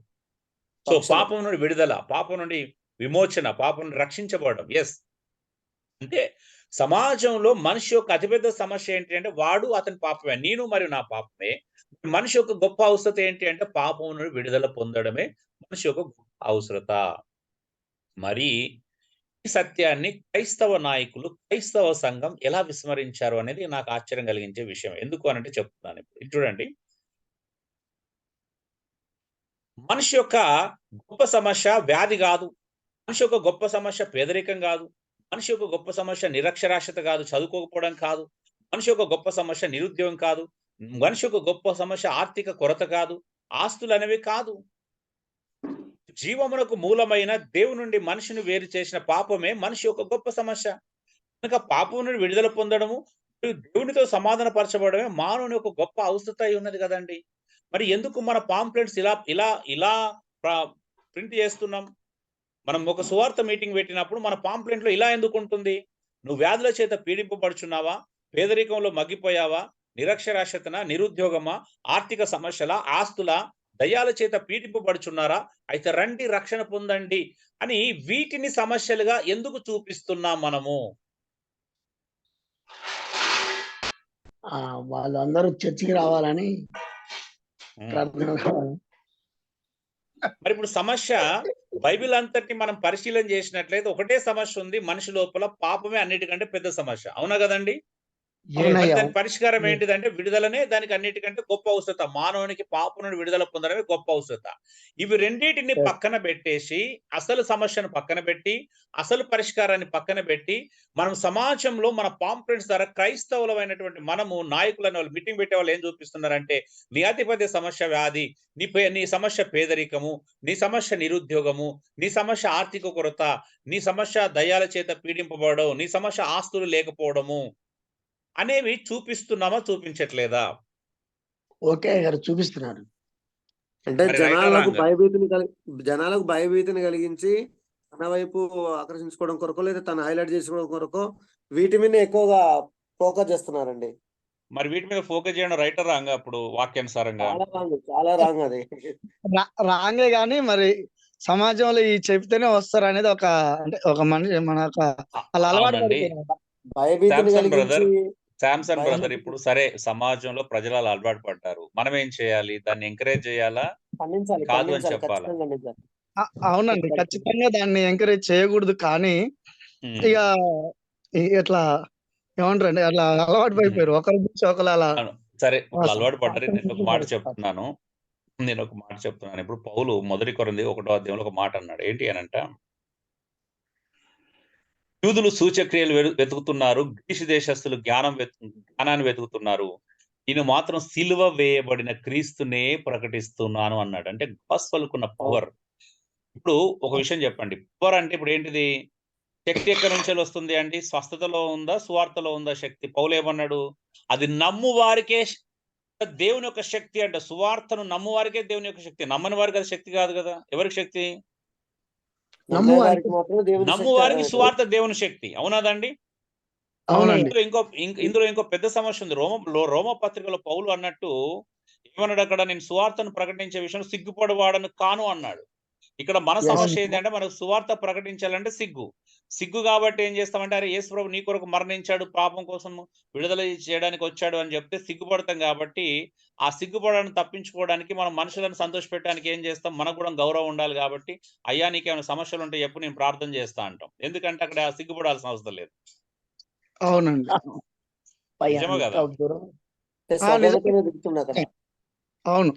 సో పాపం నుండి విడుదల, పాపం నుండి విమోచన, పాపం నుండి రక్షించబడడం. ఎస్, అంటే సమాజంలో మనిషి యొక్క అతిపెద్ద సమస్య ఏంటి అంటే వాడు అతని పాపమే, నేను మరియు నా పాపమే. మనిషి యొక్క గొప్ప అవసరత ఏంటి అంటే పాపం నుండి విడుదల పొందడమే మనిషి యొక్క గొప్ప అవసరత. మరి ఈ సత్యాన్ని క్రైస్తవ నాయకులు, క్రైస్తవ సంఘం ఎలా విస్మరించారు అనేది నాకు ఆశ్చర్యం కలిగించే విషయం. ఎందుకు అనంటే చెప్తున్నాను. ఇప్పుడు చూడండి, మనిషి యొక్క గొప్ప సమస్య వ్యాధి కాదు, మనిషి యొక్క గొప్ప సమస్య పేదరికం కాదు. మనిషి యొక్క గొప్ప సమస్య నిరక్షరాస్యత కాదు, చదువుకోకపోవడం కాదు. మనిషి యొక్క గొప్ప సమస్య నిరుద్యోగం కాదు. మనిషి యొక్క గొప్ప సమస్య ఆర్థిక కొరత కాదు. ఆస్తులు అనేవి కాదు. జీవమునకు మూలమైన దేవుని నుండి మనిషిని వేరు చేసిన పాపమే మనిషి యొక్క గొప్ప సమస్య. కనుక పాపం నుండి విడుదల పొందడము, దేవునితో సమాధాన పరచబడమే మానవుని యొక్క గొప్ప అవసరత అయి ఉన్నది కదండి. మరి ఎందుకు మన పాంప్లెట్స్ ఇలా ఇలా ఇలా ప్రింట్ చేస్తున్నాం? మనం ఒక సువార్త మీటింగ్ పెట్టినప్పుడు మన పాంప్లెంట్లో ఇలా ఎందుకు ఉంటుంది? నువ్వు వ్యాధుల చేత పీడింపబడుచున్నావా? పేదరికంలో మగ్గిపోయావా? నిరక్షరాస్యతన, నిరుద్యోగమా, ఆర్థిక సమస్యల, ఆస్తుల, దయ్యాల చేత పీడింపబడుచున్నారా? అయితే రండి రక్షణ పొందండి అని వీటిని సమస్యలుగా ఎందుకు చూపిస్తున్నాం మనము? వాళ్ళందరూ చర్చికి రావాలని ప్రార్థన కావాలి. మరి ఇప్పుడు సమస్య బైబిల్ అంతటిని మనం పరిశీలన చేసినట్లయితే ఒకటే సమస్య ఉంది. మనిషి లోపల పాపమే అన్నిటికంటే పెద్ద సమస్య. అవునా కదండి? దాని పరిష్కారం ఏంటిదంటే విడుదలనే దానికి అన్నిటికంటే గొప్ప అవసరత. మానవునికి పాపం నుండి విడుదల పొందడమే గొప్ప అవసరత. ఇవి రెండింటిని పక్కన పెట్టేసి, అసలు సమస్యను పక్కన పెట్టి, అసలు పరిష్కారాన్ని పక్కన పెట్టి, మనం సమాజంలో మన పాంప్లెట్స్ ద్వారా క్రైస్తవులమైనటువంటి మనము నాయకులను వాళ్ళు మీటింగ్ పెట్టే వాళ్ళు ఏం చూపిస్తున్నారంటే, నీ అతిపెద్ద సమస్య వ్యాధి, నీ సమస్య పేదరికము, నీ సమస్య నిరుద్యోగము, నీ సమస్య ఆర్థిక కొరత, నీ సమస్య దయ్యాల చేత పీడింపబడడం, నీ సమస్య ఆస్తులు లేకపోవడము అనేవి చూపిస్తున్నామా, చూపించట్లేదా? ఓకే గారు చూపిస్తున్నారు. అంటే జనాలకు భయభీతిని కలిగించి తన వైపు ఆకర్షించుకోవడం కొరకు, లేదా తను హైలైట్ చేసుకోవడం కొరకు వీటి మీద ఎక్కువగా ఫోకస్ చేస్తున్నారండి. మరి వీటి మీద ఫోకస్ చేయడం రైటర్ రాంగ్ అప్పుడు వాక్యానుసారంగా? చాలా రాంగ్ అది. రాంగే గాని మరి సమాజంలో ఈ చెప్తేనే వస్తారు అనేది ఒక, అంటే ఒక మనిషి మన అలా అలవాటు భయభీతిని కలిగించి. శాంసన్ బ్రదర్ ఇప్పుడు సరే సమాజంలో ప్రజలు అలా అలవాటు పడ్డారు, మనం ఏం చేయాలి? దాన్ని ఎంకరేజ్ చేయాలా కాదు అని చెప్పాలా? అవునండి, ఖచ్చితంగా దాన్ని ఎంకరేజ్ చేయకూడదు. కానీ ఇక ఇట్లా ఏమంటారండి, అట్లా అలవాటు పడిపోయారు. ఒకరి నుంచి ఒకరు అలా. సరే అలవాటు పడ్డారు. నేను ఒక మాట చెప్తున్నాను. ఇప్పుడు పౌలు 1 కొరింథీ 1వ అధ్యాయంలో ఒక మాట అన్నాడు. ఏంటి అనంట, యూదులు సూచక్రియలు వెతుకుతున్నారు, గ్రీసు దేశస్తులు జ్ఞానాన్ని వెతుకుతున్నారు, నేను మాత్రం సిలువ వేయబడిన క్రీస్తునే ప్రకటిస్తున్నాను అన్నాడు. అంటే గాస్పెల్కున్న పవర్. ఇప్పుడు ఒక విషయం చెప్పండి, పవర్ అంటే ఇప్పుడు ఏంటిది? శక్తి ఎక్కడి నుంచి వస్తుంది అండి? స్వస్థతలో ఉందా, సువార్తలో ఉందా శక్తి? పౌలు ఏమన్నాడు? అది నమ్ము వారికే దేవుని యొక్క శక్తి అంట. సువార్తను నమ్ము వారికే దేవుని యొక్క శక్తి, నమ్మని వారికి అది శక్తి కాదు కదా. ఎవరికి శక్తి? నమ్ము వారికి సువార్త దేవుని శక్తి. అవునాదండి? ఇందులో ఇంకో పెద్ద సమస్య ఉంది. రోమ పత్రికలో పౌలు అన్నట్టు ఏమన్నాడు అక్కడ? నేను సువార్తను ప్రకటించే విషయంలో సిగ్గుపడవాడను కాను అన్నాడు. ఇక్కడ మన సమస్య ఏంటంటే, మనకు సువార్త ప్రకటించాలంటే సిగ్గు కాబట్టి ఏం చేస్తామంటే, అరే యేసు ప్రభు నీ కొరకు మరణించాడు, పాపం కోసం విడుదల చేయడానికి వచ్చాడు అని చెప్తే సిగ్గుపడతాం. కాబట్టి ఆ సిగ్గుపడడానికి తప్పించుకోవడానికి మనం మనుషులను సంతోషపెట్టడానికి ఏం చేస్తాం? మనకు కూడా గౌరవం ఉండాలి. కాబట్టి అయ్యా నీకేమైనా సమస్యలు ఉంటే ఎప్పుడు నేను ప్రార్థన చేస్తా అంటాం. ఎందుకంటే అక్కడ సిగ్గుపడాల్సిన అవసరం లేదు. అవునండి, నిజమే కదా? అవును,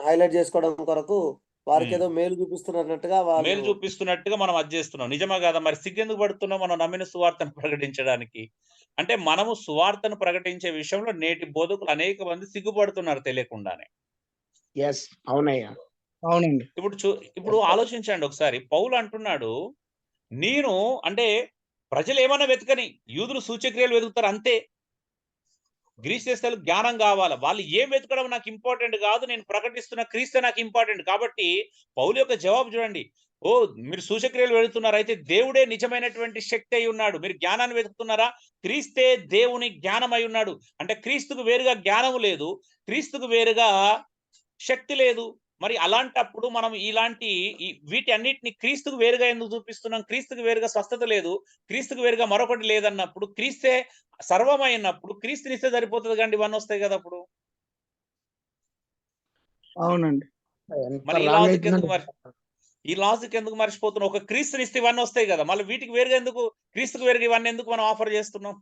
హైలైట్ చేసుకోవడం కొరకు వారికి ఏదో మేలు చూపిస్తున్నట్టుగా మనం అది చేస్తున్నాం. నిజమే కదా? మరి సిగ్గెందుకు పడుతున్నాం మనం నమ్మిన సువార్తను ప్రకటించడానికి? అంటే మనము సువార్తను ప్రకటించే విషయంలో నేటి బోధకులు అనేక మంది సిగ్గుపడుతున్నారు తెలియకుండానే. అవునయ్యా, అవునండి. ఇప్పుడు ఆలోచించండి ఒకసారి. పౌలు అంటున్నాడు, నేను అంటే ప్రజలు ఏమన్నా వెతకని, యూదులు సూచక్రియలు వెతుకుతారు అంతే. గ్రీసు దేశాలకు జ్ఞానం కావాలా, వాళ్ళు ఏం వెతకడం నాకు ఇంపార్టెంట్ కాదు, నేను ప్రకటిస్తున్న క్రీస్తు నాకు ఇంపార్టెంట్. కాబట్టి పౌలు యొక్క జవాబు చూడండి, ఓ మీరు సూచక్రియలు వెతుకుతున్నారు, అయితే దేవుడే నిజమైనటువంటి శక్తి అయి ఉన్నాడు. మీరు జ్ఞానాన్ని వెతుకుతున్నారా? క్రీస్తే దేవుని జ్ఞానం అయి ఉన్నాడు. అంటే క్రీస్తుకు వేరుగా జ్ఞానము లేదు, క్రీస్తుకు వేరుగా శక్తి లేదు. మరి అలాంటప్పుడు మనం ఇలాంటి వీటి అన్నిటిని క్రీస్తుకు వేరుగా ఎందుకు చూపిస్తున్నాం? క్రీస్తుకు వేరుగా స్వస్థత లేదు, క్రీస్తుకు వేరుగా మరొకటి లేదన్నప్పుడు, క్రీస్తే సర్వమైనప్పుడు క్రీస్తునిస్తే సరిపోతుంది కండి, ఇవన్నీ వస్తాయి కదా అప్పుడు. అవునండి, మరి ఈ లాజిక్ ఎందుకు మర్చిపోతున్నాం? ఒక క్రీస్తునిస్తే ఇవన్నీ వస్తాయి కదా, మళ్ళీ వీటికి వేరుగా ఎందుకు, క్రీస్తుకు వేరుగా ఇవన్నీ ఎందుకు మనం ఆఫర్ చేస్తున్నాం?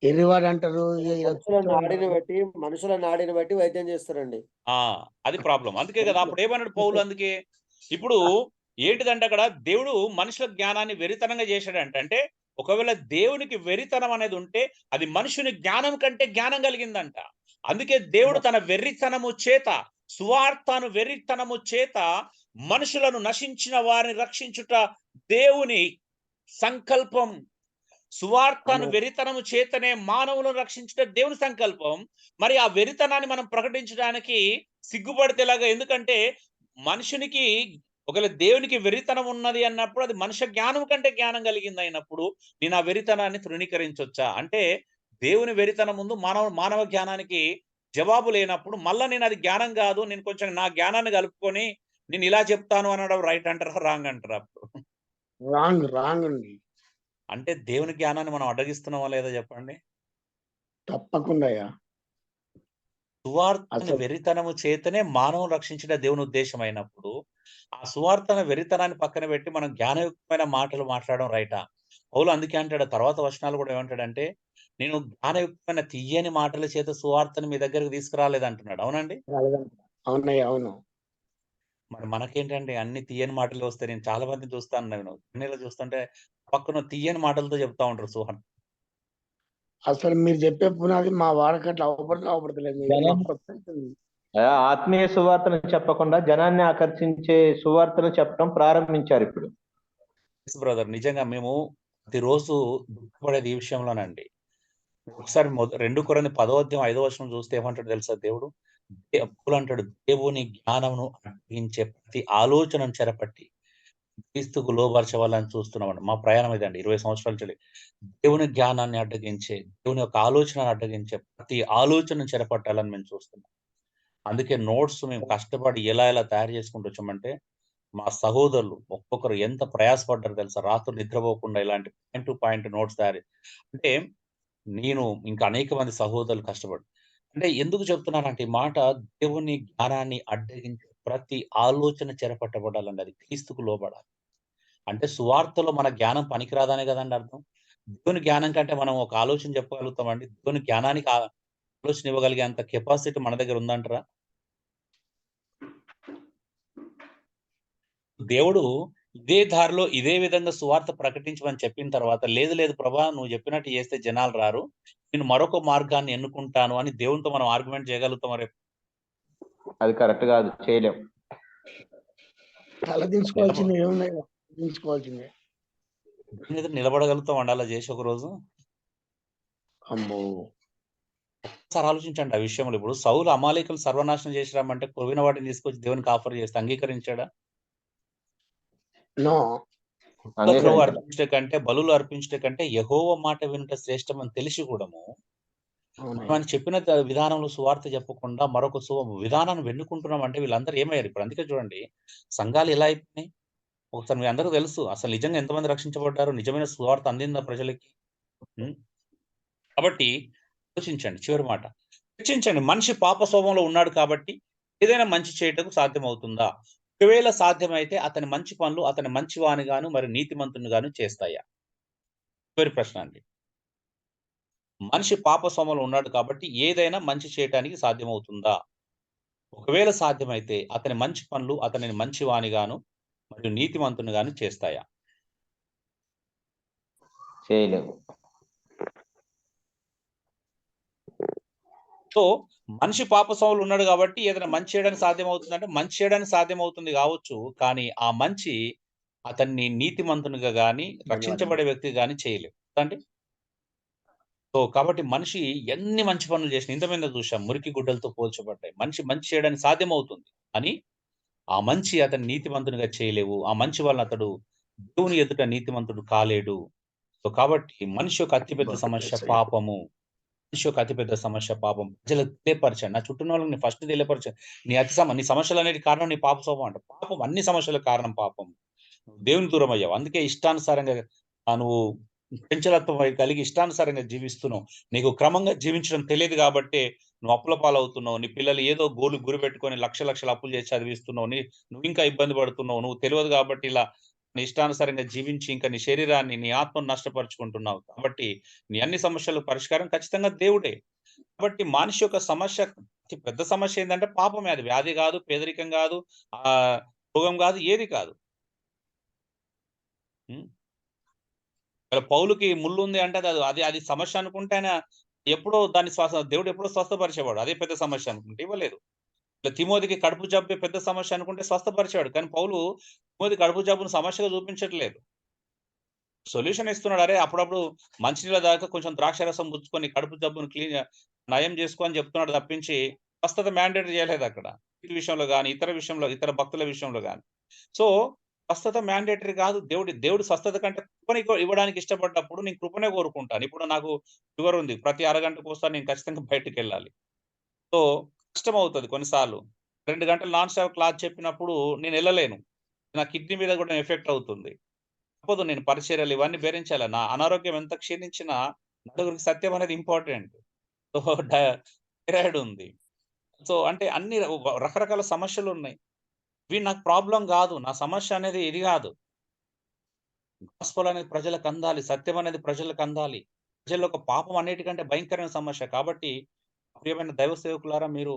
ఎర్రివాడు అంటారు, మనుషుల నాడిని బట్టి వైద్యం చేస్తారండి. అది ప్రాబ్లం. అందుకే కదా అప్పుడు ఏమన్నాడు పౌలు? అందుకే ఇప్పుడు ఏంటిదంటే అక్కడ దేవుడు మనుషుల జ్ఞానాన్ని వెరితనంగా చేశాడంట. అంటే ఒకవేళ దేవునికి వెరితనం అనేది ఉంటే అది మనుషుని జ్ఞానం కంటే జ్ఞానం కలిగిందంట. అందుకే దేవుడు తన వెర్రితనము చేత, సువార్తను వెర్రితనము చేత మనుషులను నశించిన వారిని రక్షించుట దేవుని సంకల్పం. సువార్తను వెరితనము చేతనే మానవులను రక్షించుట దేవుని సంకల్పం. మరి ఆ వెరితనాన్ని మనం ప్రకటించడానికి సిగ్గుపడితే ఎలాగా? ఎందుకంటే మనుషునికి ఒకవేళ దేవునికి వెరితనం ఉన్నది అన్నప్పుడు అది మనుష్య జ్ఞానం కంటే జ్ఞానం కలిగింది అయినప్పుడు నేను ఆ వెరితనాన్ని తృణీకరించొచ్చా? అంటే దేవుని వెరితనం ముందు మానవ జ్ఞానానికి జవాబు లేనప్పుడు మళ్ళా నేను అది జ్ఞానం కాదు, నేను కొంచెం నా జ్ఞానాన్ని కలుపుకొని నేను ఇలా చెప్తాను అనడం రైట్ అంటారా, రాంగ్ అంటారా? అప్పుడు రాంగ్ అండి. అంటే దేవుని జ్ఞానాన్ని మనం అడ్డగిస్తున్నామా లేదా చెప్పండి? తప్పకుండా సువార్తను అసలు వెరితనము చేతనే మానవం రక్షించిన దేవుని ఉద్దేశం అయినప్పుడు ఆ సువార్తను వెరితనాన్ని పక్కన పెట్టి మనం జ్ఞానయుక్తమైన మాటలు మాట్లాడడం రైటా? పౌలు అందుకే అంటాడు, తర్వాత వచనాలు కూడా ఏమంటాడంటే, నేను జ్ఞానయుక్తమైన తీయని మాటల చేత సువార్తను మీ దగ్గరకు తీసుకురాలేదు అంటున్నాడు. అవునండి? అవునయ్య, అవును. మరి మనకేంటండి అన్ని తీయని మాటలు వస్తాయి. నేను చాలా మందిని చూస్తాను, నేను చెన్నైలో చూస్తుంటే పక్కన తీయని మాటలతో చెప్తా ఉంటారు సువార్త. అసలు మీరు చెప్పే పునాది మా వాడకట్లు అవపడతలేదు. ఆత్మీయ సువార్తను చెప్పకుండా జనాన్ని ఆకర్షించే సువార్తను చెప్పడం ప్రారంభించారు ఇప్పుడు. బ్రదర్, నిజంగా మేము ప్రతిరోజు దుఃఖపడేది ఈ విషయంలోనండి. ఒకసారి 2 కొరింథీ 10:5 చూస్తే ఏమంటాడు తెలుసా దేవుడు? పౌలు అంటాడు, దేవుని జ్ఞానమును అడ్డగించే ప్రతి ఆలోచనను చెరపట్టి క్రీస్తుకు లోబరచవాలని చూస్తున్నామండి. మా ప్రయాణం ఇదండి 20 సంవత్సరాల నుంచి. దేవుని జ్ఞానాన్ని అడ్డగించే, దేవుని యొక్క ఆలోచనను అడ్డగించే ప్రతి ఆలోచనను చెరపట్టాలని మేము చూస్తున్నాం. అందుకే నోట్స్ మేము కష్టపడి ఎలా తయారు చేసుకుంటూ వచ్చామంటే, మా సహోదరులు ఒక్కొక్కరు ఎంత ప్రయాసపడ్డారు తెలుసా? రాత్రులు నిద్రపోకుండా ఇలాంటి పాయింట్ టు పాయింట్ నోట్స్ తయారు. అంటే నేను ఇంకా అనేక మంది సహోదరులు కష్టపడి, అంటే ఎందుకు చెప్తున్నానంటే ఈ మాట, దేవుని జ్ఞానాన్ని అడ్డగించే ప్రతి ఆలోచన చెరపట్టబడాలండి. అది క్రీస్తుకు లోబడాలి. అంటే సువార్తలో మన జ్ఞానం పనికిరాదనే కదండి అర్థం. దేవుని జ్ఞానం కంటే మనం ఒక ఆలోచన చెప్పగలుగుతామండి? దేవుని జ్ఞానానికి ఆలోచన ఇవ్వగలిగే అంత కెపాసిటీ మన దగ్గర ఉందంటారా? దేవుడు ఇదే దారిలో ఇదే విధంగా సువార్త ప్రకటించమని చెప్పిన తర్వాత, లేదు ప్రభా నువ్వు చెప్పినట్టు చేస్తే జనాలు రారు, నేను మరొక మార్గాన్ని ఎన్నుకుంటాను అని దేవునితో మనం ఆర్గ్యుమెంట్ చేయగలుగుతాం రేపు? అది కరెక్ట్ కాదు, చేయలేం. తలదించుకోవాల్సింది ఏమున్నాయి, తలదించుకోవాల్సిందే. నిలబడగలుగుతాం అలా చేసి ఒక రోజు? అమ్మో, ఒకసారి ఆలోచించండి ఆ విషయంలో. ఇప్పుడు సౌలు అమాలేకులు సర్వనాశనం చేసిరామంటే కొవిన వాటిని తీసుకొచ్చి దేవునికి ఆఫర్ చేస్తే అంగీకరించాడా? నో. అర్పించే కంటే, బలులు అర్పించే కంటే యెహోవా మాట వినుట శ్రేష్టమని తెలిసి కూడాము మనం చెప్పిన విధానంలో సువార్త చెప్పకుండా మరొక విధానాన్ని వెన్నుకుంటున్నాం అంటే వీళ్ళందరూ ఏమయ్యారు ఇప్పుడు? అందుకే చూడండి సంఘాలు ఎలా అయిపోయినాయి. ఒకసారి మీ అందరూ తెలుసు అసలు నిజంగా ఎంతమంది రక్షించబడ్డారు, నిజమైన సువార్త అందిందా ప్రజలకి? కాబట్టి ఆలోచించండి. చివరి మాట చర్చించండి. మనిషి పాప స్వభావంలో ఉన్నాడు కాబట్టి ఏదైనా మంచి చేయటకు సాధ్యమవుతుందా? ఒకవేళ సాధ్యమైతే అతని మంచి పనులు అతని మంచివాని గాను మరి నీతిమంతుని గాను చేస్తాయా? చివరి ప్రశ్న అండి. మనిషి పాప స్వభావంలో ఉన్నాడు కాబట్టి ఏదైనా మంచి చేయటానికి సాధ్యమవుతుందా? ఒకవేళ సాధ్యమైతే అతని మంచి పనులు అతనిని మంచివాని గాను మరియు నీతిమంతుని గాను చేస్తాయా? చేయలేవు. సో మనిషి పాప స్వభావంలో ఉన్నాడు కాబట్టి ఏదైనా మంచి చేయడానికి సాధ్యమవుతుందంటే మంచి చేయడానికి సాధ్యమవుతుంది కావచ్చు, కానీ ఆ మంచి అతన్ని నీతిమంతునిగా గాని రక్షించబడే వ్యక్తి గాని చేయలేవు అండి. సో కాబట్టి మనిషి ఎన్ని మంచి పనులు చేసిన ఇంతమంది చూసాం మురికి గుడ్డలతో పోల్చబడ్డాయి. మనిషి మంచి చేయడానికి సాధ్యమవుతుంది, కానీ ఆ మంచి అతని నీతిమంతునిగా చేయలేవు. ఆ మంచి వల్ల అతడు దేవుని ఎదుట నీతిమంతుడు కాలేడు. సో కాబట్టి మనిషి యొక్క అతిపెద్ద సమస్య పాపము. మనిషి యొక్క అతిపెద్ద సమస్య పాపం. ప్రజలకు తెలియపరచండి. నా చుట్టూ వాళ్ళని ఫస్ట్ తెలియపరచండి. నీ సమస్యలు అనేది కారణం నీ పాప స్వభావం అంట. పాపం అన్ని సమస్యలకు కారణం పాపం. దేవుని దూరం అయ్యావు. అందుకే ఇష్టానుసారంగా నువ్వు చంచలత్వం కలిగి ఇష్టానుసారంగా జీవిస్తున్నావు. నీకు క్రమంగా జీవించడం తెలియదు కాబట్టి నువ్వు అప్పుల పాలవుతున్నావు. నీ పిల్లలు ఏదో గురి పెట్టుకొని లక్షలు అప్పులు చేసి చదివిస్తున్నావు. నువ్వు ఇంకా ఇబ్బంది పడుతున్నావు. నువ్వు తెలియదు కాబట్టి ఇలా నీ ఇష్టానుసారంగా జీవించి ఇంకా నీ శరీరాన్ని నీ ఆత్మను నష్టపరుచుకుంటున్నావు. కాబట్టి నీ అన్ని సమస్యలకు పరిష్కారం ఖచ్చితంగా దేవుడే. కాబట్టి మనిషి యొక్క సమస్య అతి పెద్ద సమస్య ఏంటంటే పాపమే. అది వ్యాధి కాదు, పేదరికం కాదు, రోగం కాదు, ఏది కాదు. పౌలుకి ముళ్ళు ఉంది అంటే అది అది సమస్య అనుకుంటే ఆయన ఎప్పుడో దాన్ని దేవుడు ఎప్పుడో స్వస్థపరిచేవాడు. అదే పెద్ద సమస్య అనుకుంటే ఇవ్వలేదు. తిమోతికి కడుపు జబ్బే పెద్ద సమస్య అనుకుంటే స్వస్థపరిచాడు. కానీ పౌలు తిమోతి కడుపు జబ్బును సమస్యగా చూపించట్లేదు. సొల్యూషన్ ఇస్తున్నాడు. అరే అప్పుడప్పుడు మంచినీళ్ళ దాకా కొంచెం ద్రాక్షరసం పుచ్చుకొని కడుపు జబ్బును నయం చేసుకో అని చెప్తున్నాడు తప్పించి స్వస్థత మ్యాండేటరీ చేయలేదు అక్కడ. ఈ విషయంలో కానీ ఇతర భక్తుల విషయంలో కానీ. సో స్వస్థత మ్యాండేటరీ కాదు. దేవుడు స్వస్థత కంటే కృపని ఇవ్వడానికి ఇష్టపడ్డప్పుడు నేను కృపనే కోరుకుంటాను. ఇప్పుడు నాకు షుగర్ ఉంది. ప్రతి అరగంటకు ఒకసారి నేను ఖచ్చితంగా బయటకు వెళ్ళాలి. సో కష్టం అవుతుంది కొన్నిసార్లు. 2 గంటలు నాన్ స్టాప్ క్లాస్ చెప్పినప్పుడు నేను వెళ్ళలేను. నా కిడ్నీ మీద కూడా ఎఫెక్ట్ అవుతుంది. తప్పదు, నేను పరిచర్యలు ఇవన్నీ భరించాలి. నా అనారోగ్యం ఎంత క్షీణించినా నలుగురికి సత్యం అనేది ఇంపార్టెంట్. సో థైరాయిడ్ ఉంది. సో అంటే అన్ని రకరకాల సమస్యలు ఉన్నాయి. ఇవి నాకు ప్రాబ్లం కాదు. నా సమస్య అనేది ఇది కాదు. గాస్పెల్ అనేది ప్రజలకు అందాలి. సత్యం అనేది ప్రజలకు అందాలి. ప్రజల్లో ఒక పాపం అన్నిటికంటే భయంకరమైన సమస్య. కాబట్టి ప్రియమైన దైవ సేవకులారా, మీరు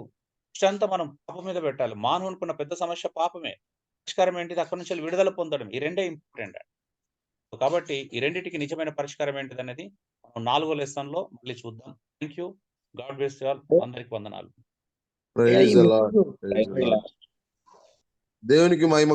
దృష్టంతా మనం పాపం మీద పెట్టాలి. మానవునుకున్న పెద్ద సమస్య పాపమే. పరిష్కారం ఏంటిది? అక్కడి నుంచి విడుదల పొందడం. ఈ రెండే ఇంపార్టెంట్. కాబట్టి ఈ రెండిటికి నిజమైన పరిష్కారం ఏంటిది అనేది మనం 4వ లెసన్‌లో మళ్ళీ చూద్దాం. Thank you. God bless you all. అందరికి వందనాలు. Praise the Lord. దేవునికి మహిమ